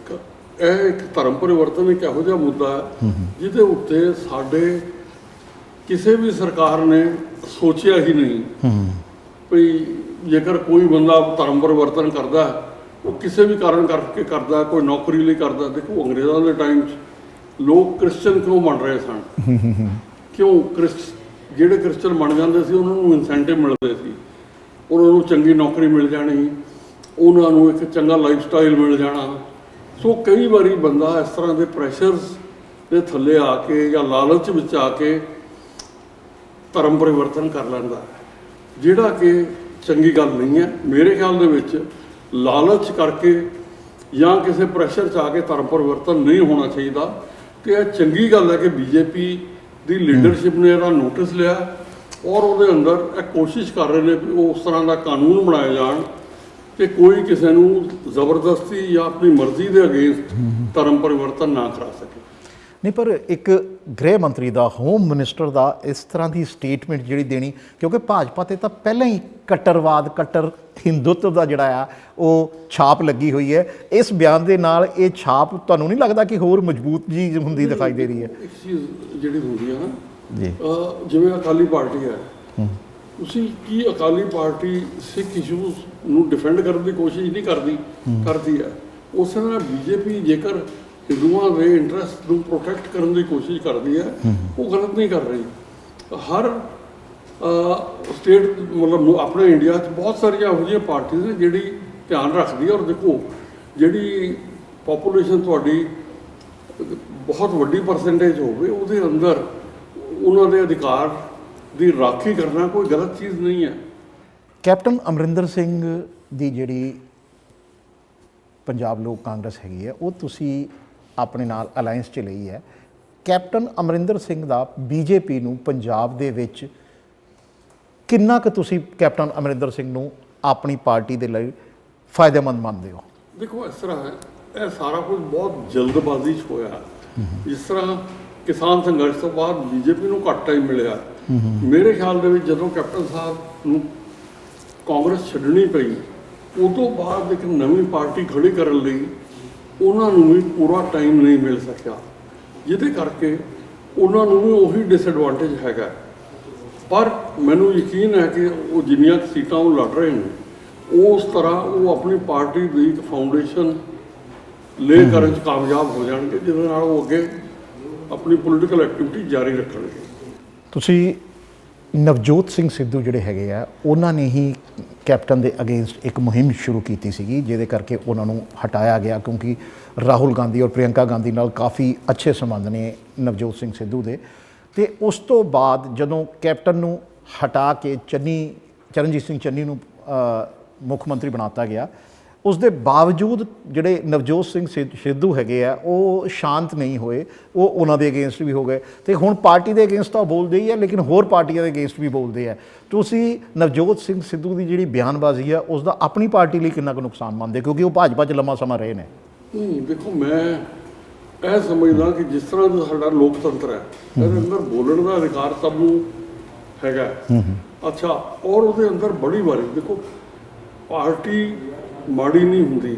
ਇਹ ਇੱਕ ਧਰਮ ਪਰਿਵਰਤਨ ਇੱਕ ਇਹੋ ਜਿਹਾ ਮੁੱਦਾ ਹੈ ਜਿਹਦੇ ਉੱਤੇ ਸਾਡੇ ਕਿਸੇ ਵੀ ਸਰਕਾਰ ਨੇ ਸੋਚਿਆ ਹੀ ਨਹੀਂ ਵੀ ਜੇਕਰ ਕੋਈ ਬੰਦਾ ਧਰਮ ਪਰਿਵਰਤਨ ਕਰਦਾ ਉਹ ਕਿਸੇ ਵੀ ਕਾਰਨ ਕਰਕੇ ਕਰਦਾ, ਕੋਈ ਨੌਕਰੀ ਲਈ ਕਰਦਾ। ਦੇਖੋ, ਅੰਗਰੇਜ਼ਾਂ ਦੇ ਟਾਈਮ 'ਚ ਲੋਕ ਕ੍ਰਿਸਚਨ ਕਿਉਂ ਬਣ ਰਹੇ ਸਨ? ਕਿਉਂ? ਜਿਹੜੇ ਕ੍ਰਿਸਚਨ ਬਣ ਜਾਂਦੇ ਸੀ ਉਹਨਾਂ ਨੂੰ ਇਨਸੈਂਟਿਵ ਮਿਲਦੇ ਸੀ, ਉਹਨਾਂ ਨੂੰ ਚੰਗੀ ਨੌਕਰੀ ਮਿਲ ਜਾਣੀ, ਉਹਨਾਂ ਨੂੰ ਇੱਕ ਚੰਗਾ ਲਾਈਫ ਸਟਾਈਲ ਮਿਲ ਜਾਣਾ। ਸੋ ਕਈ ਵਾਰੀ ਬੰਦਾ ਇਸ ਤਰ੍ਹਾਂ ਦੇ ਪ੍ਰੈਸ਼ਰਸ ਦੇ ਥੱਲੇ ਆ ਕੇ ਜਾਂ ਲਾਲਚ ਵਿੱਚ ਆ ਕੇ ਧਰਮ ਪਰਿਵਰਤਨ ਕਰ ਲੈਂਦਾ, ਜਿਹੜਾ ਕਿ ਚੰਗੀ ਗੱਲ ਨਹੀਂ ਹੈ। ਮੇਰੇ ਖਿਆਲ ਦੇ ਵਿੱਚ ਲਾਲਚ ਕਰਕੇ ਜਾਂ ਕਿਸੇ ਪ੍ਰੈਸ਼ਰ 'ਚ ਆ ਕੇ ਧਰਮ ਪਰਿਵਰਤਨ ਨਹੀਂ ਹੋਣਾ ਚਾਹੀਦਾ। ਤੇ ਇਹ ਚੰਗੀ ਗੱਲ ਹੈ ਕਿ ਬੀਜੇਪੀ ਦੀ ਲੀਡਰਸ਼ਿਪ ਨੇ ਇਹਦਾ ਨੋਟਿਸ ਲਿਆ ਔਰ ਉਹਦੇ ਅੰਦਰ ਇਹ ਕੋਸ਼ਿਸ਼ ਕਰ ਰਹੇ ਨੇ ਕਿ ਉਸ ਤਰ੍ਹਾਂ ਦਾ ਕਾਨੂੰਨ ਬਣਾਏ ਜਾਣ ਕਿ ਕੋਈ ਕਿਸੇ ਨੂੰ ਜ਼ਬਰਦਸਤੀ ਜਾਂ ਆਪਣੀ ਮਰਜ਼ੀ ਦੇ ਅਗੇਂਸਟ ਧਰਮ ਪਰਿਵਰਤਨ ਨਾ ਕਰਾ ਸਕੇ। ਨਹੀਂ, ਪਰ ਇੱਕ ਗ੍ਰਹਿ ਮੰਤਰੀ ਦਾ, ਹੋਮ ਮਿਨਿਸਟਰ ਦਾ ਇਸ ਤਰ੍ਹਾਂ ਦੀ ਸਟੇਟਮੈਂਟ ਜਿਹੜੀ ਦੇਣੀ, ਕਿਉਂਕਿ ਭਾਜਪਾ ਤੇ ਤਾਂ ਪਹਿਲਾਂ ਹੀ ਕੱਟਰਵਾਦ, ਕੱਟਰ ਹਿੰਦੂਤਵ ਦਾ ਜਿਹੜਾ ਆ ਉਹ ਛਾਪ ਲੱਗੀ ਹੋਈ ਹੈ। ਇਸ ਬਿਆਨ ਦੇ ਨਾਲ ਇਹ ਛਾਪ ਤੁਹਾਨੂੰ ਨਹੀਂ ਲੱਗਦਾ ਕਿ ਹੋਰ ਮਜ਼ਬੂਤ ਜੀ ਹੁੰਦੀ ਦਿਖਾਈ ਦੇ ਰਹੀ ਹੈ? ਇੱਕ ਚੀਜ਼ ਜਿਹੜੀ ਹੁੰਦੀ ਹੈ ਨਾ, ਜੀ ਜਿਵੇਂ ਅਕਾਲੀ ਪਾਰਟੀ ਹੈ, ਤੁਸੀਂ ਕੀ ਅਕਾਲੀ ਪਾਰਟੀ ਸਿੱਖ ਇਸ਼ੂਜ਼ ਨੂੰ ਡਿਫੈਂਡ ਕਰਨ ਦੀ ਕੋਸ਼ਿਸ਼ ਨਹੀਂ ਕਰਦੀ ਹੈ। ਉਸੇ ਤਰ੍ਹਾਂ ਬੀਜੇਪੀ ਜੇਕਰ ਹਿੰਦੂਆਂ ਦੇ ਇੰਟਰਸਟ ਨੂੰ ਪ੍ਰੋਟੈਕਟ ਕਰਨ ਦੀ ਕੋਸ਼ਿਸ਼ ਕਰਦੀ ਹੈ, ਉਹ ਗਲਤ ਨਹੀਂ ਕਰ ਰਹੀ। ਹਰ ਸਟੇਟ ਮਤਲਬ ਆਪਣੇ ਇੰਡੀਆ 'ਚ ਬਹੁਤ ਸਾਰੀਆਂ ਇਹੋ ਜਿਹੀਆਂ ਪਾਰਟੀਆਂ ਨੇ ਜਿਹੜੀ ਧਿਆਨ ਰੱਖਦੀ ਹੈ। ਔਰ ਦੇਖੋ, ਜਿਹੜੀ ਪਾਪੂਲੇਸ਼ਨ ਤੁਹਾਡੀ ਬਹੁਤ ਵੱਡੀ ਪਰਸੈਂਟੇਜ ਹੋਵੇ, ਉਹਦੇ ਅੰਦਰ ਉਹਨਾਂ ਦੇ ਅਧਿਕਾਰ ਦੀ ਰਾਖੀ ਕਰਨਾ ਕੋਈ ਗਲਤ ਚੀਜ਼ ਨਹੀਂ ਹੈ। ਕੈਪਟਨ ਅਮਰਿੰਦਰ ਸਿੰਘ ਦੀ ਜਿਹੜੀ ਪੰਜਾਬ ਲੋਕ ਕਾਂਗਰਸ ਹੈਗੀ ਹੈ, ਉਹ ਤੁਸੀਂ ਆਪਣੇ ਨਾਲ ਅਲਾਈਅੰਸ 'ਚ ਲਈ ਹੈ। ਕੈਪਟਨ ਅਮਰਿੰਦਰ ਸਿੰਘ ਦਾ ਬੀਜੇਪੀ ਨੂੰ ਪੰਜਾਬ ਦੇ ਵਿੱਚ ਕਿੰਨਾ ਕੁ ਤੁਸੀਂ ਕੈਪਟਨ ਅਮਰਿੰਦਰ ਸਿੰਘ ਨੂੰ ਆਪਣੀ ਪਾਰਟੀ ਦੇ ਲਈ ਫਾਇਦੇਮੰਦ ਮੰਨਦੇ ਹੋ? ਦੇਖੋ, ਇਸ ਤਰ੍ਹਾਂ ਹੈ, ਇਹ ਸਾਰਾ ਕੁਝ ਬਹੁਤ ਜਲਦਬਾਜ਼ੀ 'ਚ ਹੋਇਆ। ਜਿਸ ਤਰ੍ਹਾਂ ਕਿਸਾਨ ਸੰਘਰਸ਼ ਤੋਂ ਬਾਅਦ ਬੀਜੇਪੀ ਨੂੰ ਘੱਟ ਟਾਈਮ ਮਿਲਿਆ। ਮੇਰੇ ਖਿਆਲ ਦੇ ਵਿੱਚ ਜਦੋਂ ਕੈਪਟਨ ਸਾਹਿਬ ਨੂੰ ਕਾਂਗਰਸ ਛੱਡਣੀ ਪਈ, ਉਦੋਂ ਬਾਅਦ ਇੱਕ ਨਵੀਂ ਪਾਰਟੀ ਖੜੀ ਕਰਨ ਲਈ ਉਹਨਾਂ ਨੂੰ ਵੀ ਪੂਰਾ ਟਾਈਮ ਨਹੀਂ ਮਿਲ ਸਕਿਆ, ਜਿਹਦੇ ਕਰਕੇ ਉਹਨਾਂ ਨੂੰ ਵੀ ਉਹੀ ਡਿਸਐਡਵਾਂਟੇਜ ਹੈਗਾ। ਪਰ ਮੈਨੂੰ ਯਕੀਨ ਹੈ ਕਿ ਉਹ ਜਿੰਨੀਆਂ ਸੀਟਾਂ ਉਹ ਲੜ ਰਹੇ ਨੇ, ਉਸ ਤਰ੍ਹਾਂ ਉਹ ਆਪਣੀ ਪਾਰਟੀ ਦੀ ਇੱਕ ਫਾਊਂਡੇਸ਼ਨ ਲੈ ਕਰਨ 'ਚ ਕਾਮਯਾਬ ਹੋ ਜਾਣਗੇ, ਜਿਹਦੇ ਨਾਲ ਉਹ ਅੱਗੇ ਆਪਣੀ ਪੋਲੀਟੀਕਲ ਐਕਟੀਵਿਟੀ ਜਾਰੀ ਰੱਖਣਗੇ। ਤੁਸੀਂ ਨਵਜੋਤ ਸਿੰਘ ਸਿੱਧੂ ਜਿਹੜੇ ਹੈਗੇ ਆ, ਉਹਨਾਂ ਨੇ ਹੀ ਕੈਪਟਨ ਦੇ ਅਗੇਂਸਟ ਇੱਕ ਮੁਹਿੰਮ ਸ਼ੁਰੂ ਕੀਤੀ ਸੀਗੀ, ਜਿਹਦੇ ਕਰਕੇ ਉਹਨਾਂ ਨੂੰ ਹਟਾਇਆ ਗਿਆ, ਕਿਉਂਕਿ ਰਾਹੁਲ ਗਾਂਧੀ ਔਰ ਪ੍ਰਿਯੰਕਾ ਗਾਂਧੀ ਨਾਲ ਕਾਫੀ ਅੱਛੇ ਸੰਬੰਧ ਨੇ ਨਵਜੋਤ ਸਿੰਘ ਸਿੱਧੂ ਦੇ। ਤੇ ਉਸ ਤੋਂ ਬਾਅਦ ਜਦੋਂ ਕੈਪਟਨ ਨੂੰ ਹਟਾ ਕੇ ਚਰਨਜੀਤ ਸਿੰਘ ਚੰਨੀ ਨੂੰ ਮੁੱਖ ਮੰਤਰੀ ਬਣਾਤਾ ਗਿਆ, ਉਸ ਦੇ ਬਾਵਜੂਦ ਜਿਹੜੇ ਨਵਜੋਤ ਸਿੰਘ ਸਿੱਧੂ ਹੈਗੇ ਆ, ਉਹ ਸ਼ਾਂਤ ਨਹੀਂ ਹੋਏ, ਉਹ ਉਹਨਾਂ ਦੇ ਅਗੇਂਸਟ ਵੀ ਹੋ ਗਏ। ਤੇ ਹੁਣ ਪਾਰਟੀ ਦੇ ਅਗੇਂਸਟ ਤਾਂ ਬੋਲਦੇ ਹੀ ਆ, ਲੇਕਿਨ ਹੋਰ ਪਾਰਟੀਆਂ ਦੇ ਅਗੇਂਸਟ ਵੀ ਬੋਲਦੇ ਆ। ਤੁਸੀਂ ਨਵਜੋਤ ਸਿੰਘ ਸਿੱਧੂ ਦੀ ਜਿਹੜੀ ਬਿਆਨਬਾਜ਼ੀ ਆ, ਉਸ ਦਾ ਆਪਣੀ ਪਾਰਟੀ ਲਈ ਕਿੰਨਾ ਕੁ ਨੁਕਸਾਨ ਮੰਨਦੇ, ਕਿਉਂਕਿ ਉਹ ਭਾਜਪਾ 'ਚ ਲੰਮਾ ਸਮਾਂ ਰਹੇ ਨੇ? ਦੇਖੋ, ਮੈਂ ਇਹ ਸਮਝਦਾ ਕਿ ਜਿਸ ਤਰ੍ਹਾਂ ਦਾ ਸਾਡਾ ਲੋਕਤੰਤਰ ਹੈ, ਇਹਦੇ ਅੰਦਰ ਬੋਲਣ ਦਾ ਅਧਿਕਾਰ ਸਭ ਨੂੰ ਹੈਗਾ। ਅੱਛਾ, ਔਰ ਉਹਦੇ ਅੰਦਰ ਬੜੀ ਵਾਰੀ ਦੇਖੋ, ਪਾਰਟੀ ਮਾੜੀ ਨਹੀਂ ਹੁੰਦੀ,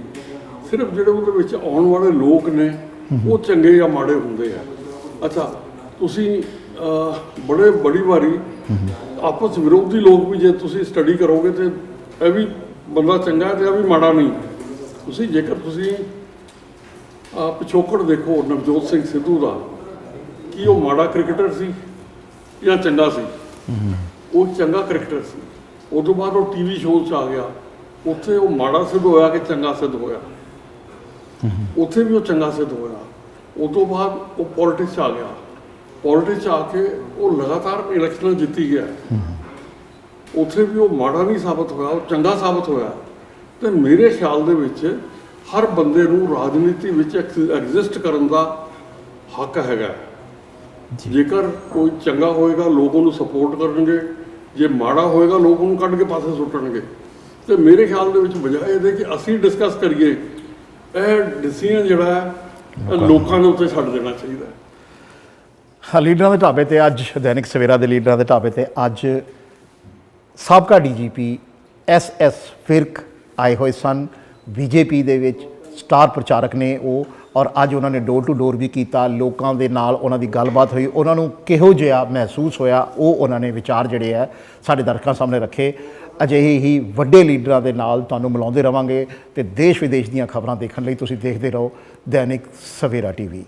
ਸਿਰਫ ਜਿਹੜੇ ਉਹਦੇ ਵਿੱਚ ਆਉਣ ਵਾਲੇ ਲੋਕ ਨੇ ਉਹ ਚੰਗੇ ਜਾਂ ਮਾੜੇ ਹੁੰਦੇ ਆ। ਅੱਛਾ, ਤੁਸੀਂ ਬੜੀ ਵਾਰੀ ਆਪਸ ਵਿਰੋਧੀ ਲੋਕ ਵੀ ਜੇ ਤੁਸੀਂ ਸਟੱਡੀ ਕਰੋਗੇ ਤੇ ਇਹ ਵੀ ਬੰਦਾ ਚੰਗਾ ਤੇ ਇਹ ਵੀ ਮਾੜਾ ਨਹੀਂ। ਜੇਕਰ ਤੁਸੀਂ ਪਿਛੋਕੜ ਦੇਖੋ ਨਵਜੋਤ ਸਿੰਘ ਸਿੱਧੂ ਦਾ, ਕੀ ਉਹ ਮਾੜਾ ਕ੍ਰਿਕਟਰ ਸੀ ਜਾਂ ਚੰਗਾ ਸੀ? ਉਹ ਚੰਗਾ ਕ੍ਰਿਕਟਰ ਸੀ। ਉਦੋਂ ਬਾਅਦ ਉਹ ਟੀਵੀ ਸ਼ੋਅ 'ਚ ਆ ਗਿਆ, ਉੱਥੇ ਉਹ ਮਾੜਾ ਸਿੱਧ ਹੋਇਆ ਕਿ ਚੰਗਾ ਸਿੱਧ ਹੋਇਆ? ਉੱਥੇ ਵੀ ਉਹ ਚੰਗਾ ਸਿੱਧ ਹੋਇਆ। ਉਦੋਂ ਬਾਅਦ ਉਹ ਪੋਲਿਟਿਕਸ 'ਚ ਆ ਗਿਆ, ਪੋਲਿਟਿਕਸ 'ਚ ਆ ਕੇ ਉਹ ਲਗਾਤਾਰ ਇਲੈਕਸ਼ਨਾਂ ਜਿੱਤੀ ਗਿਆ, ਉੱਥੇ ਵੀ ਉਹ ਮਾੜਾ ਨਹੀਂ ਸਾਬਤ ਹੋਇਆ, ਉਹ ਚੰਗਾ ਸਾਬਤ ਹੋਇਆ। ਤੇ ਮੇਰੇ ਖਿਆਲ ਦੇ ਵਿੱਚ ਹਰ ਬੰਦੇ ਨੂੰ ਰਾਜਨੀਤੀ ਵਿੱਚ ਐਗਜ਼ਿਸਟ ਕਰਨ ਦਾ ਹੱਕ ਹੈਗਾ। ਜੇਕਰ ਕੋਈ ਚੰਗਾ ਹੋਏਗਾ ਲੋਕ ਉਹਨੂੰ ਸਪੋਰਟ ਕਰਨਗੇ, ਜੇ ਮਾੜਾ ਹੋਏਗਾ ਲੋਕ ਉਹਨੂੰ ਕੱਢ ਕੇ ਪਾਸੇ ਸੁੱਟਣਗੇ। ਤੇ ਮੇਰੇ ਖਿਆਲ ਦੇ ਵਿੱਚ ਬਜਾਏ ਇਹਦੇ ਕਿ ਅਸੀਂ ਡਿਸਕਸ ਕਰੀਏ, ਇਹ ਡਿਸੀਜਨ ਜਿਹੜਾ ਹੈ ਲੋਕਾਂ ਦੇ ਉੱਤੇ ਛੱਡ ਦੇਣਾ ਚਾਹੀਦਾ ਹੈ। ਲੀਡਰਾਂ ਦੇ ਢਾਬੇ ਤੇ ਅੱਜ, ਦੈਨਿਕ ਸਵੇਰਾ ਦੇ ਲੀਡਰਾਂ ਦੇ ਢਾਬੇ ਤੇ ਅੱਜ ਸਾਬਕਾ ਡੀਜੀਪੀ SS ਫਿਰਕ ਆਏ ਹੋਏ ਸਨ। ਬੀਜੇਪੀ ਦੇ ਵਿੱਚ ਸਟਾਰ ਪ੍ਰਚਾਰਕ ਨੇ ਉਹ, ਔਰ ਅੱਜ ਉਹਨਾਂ ਨੇ ਡੋਰ ਟੂ ਡੋਰ ਵੀ ਕੀਤਾ, ਲੋਕਾਂ ਦੇ ਨਾਲ ਉਹਨਾਂ ਦੀ ਗੱਲਬਾਤ ਹੋਈ, ਉਹਨਾਂ ਨੂੰ ਕਿਹੋ ਜਿਹਾ ਮਹਿਸੂਸ ਹੋਇਆ, ਉਹ ਉਹਨਾਂ ਨੇ ਵਿਚਾਰ ਜਿਹੜੇ ਆ ਸਾਡੇ ਦਰਸ਼ਕਾਂ ਸਾਹਮਣੇ ਰੱਖੇ। ਅਜਿਹੇ ਹੀ ਵੱਡੇ ਲੀਡਰਾਂ ਦੇ ਨਾਲ ਤੁਹਾਨੂੰ ਮਿਲਾਉਂਦੇ ਰਵਾਂਗੇ, ਤੇ ਦੇਸ਼ ਵਿਦੇਸ਼ ਦੀਆਂ ਖਬਰਾਂ ਦੇਖਣ ਲਈ ਤੁਸੀਂ ਦੇਖਦੇ ਰਹੋ ਦੈਨਿਕ ਸਵੇਰਾ TV।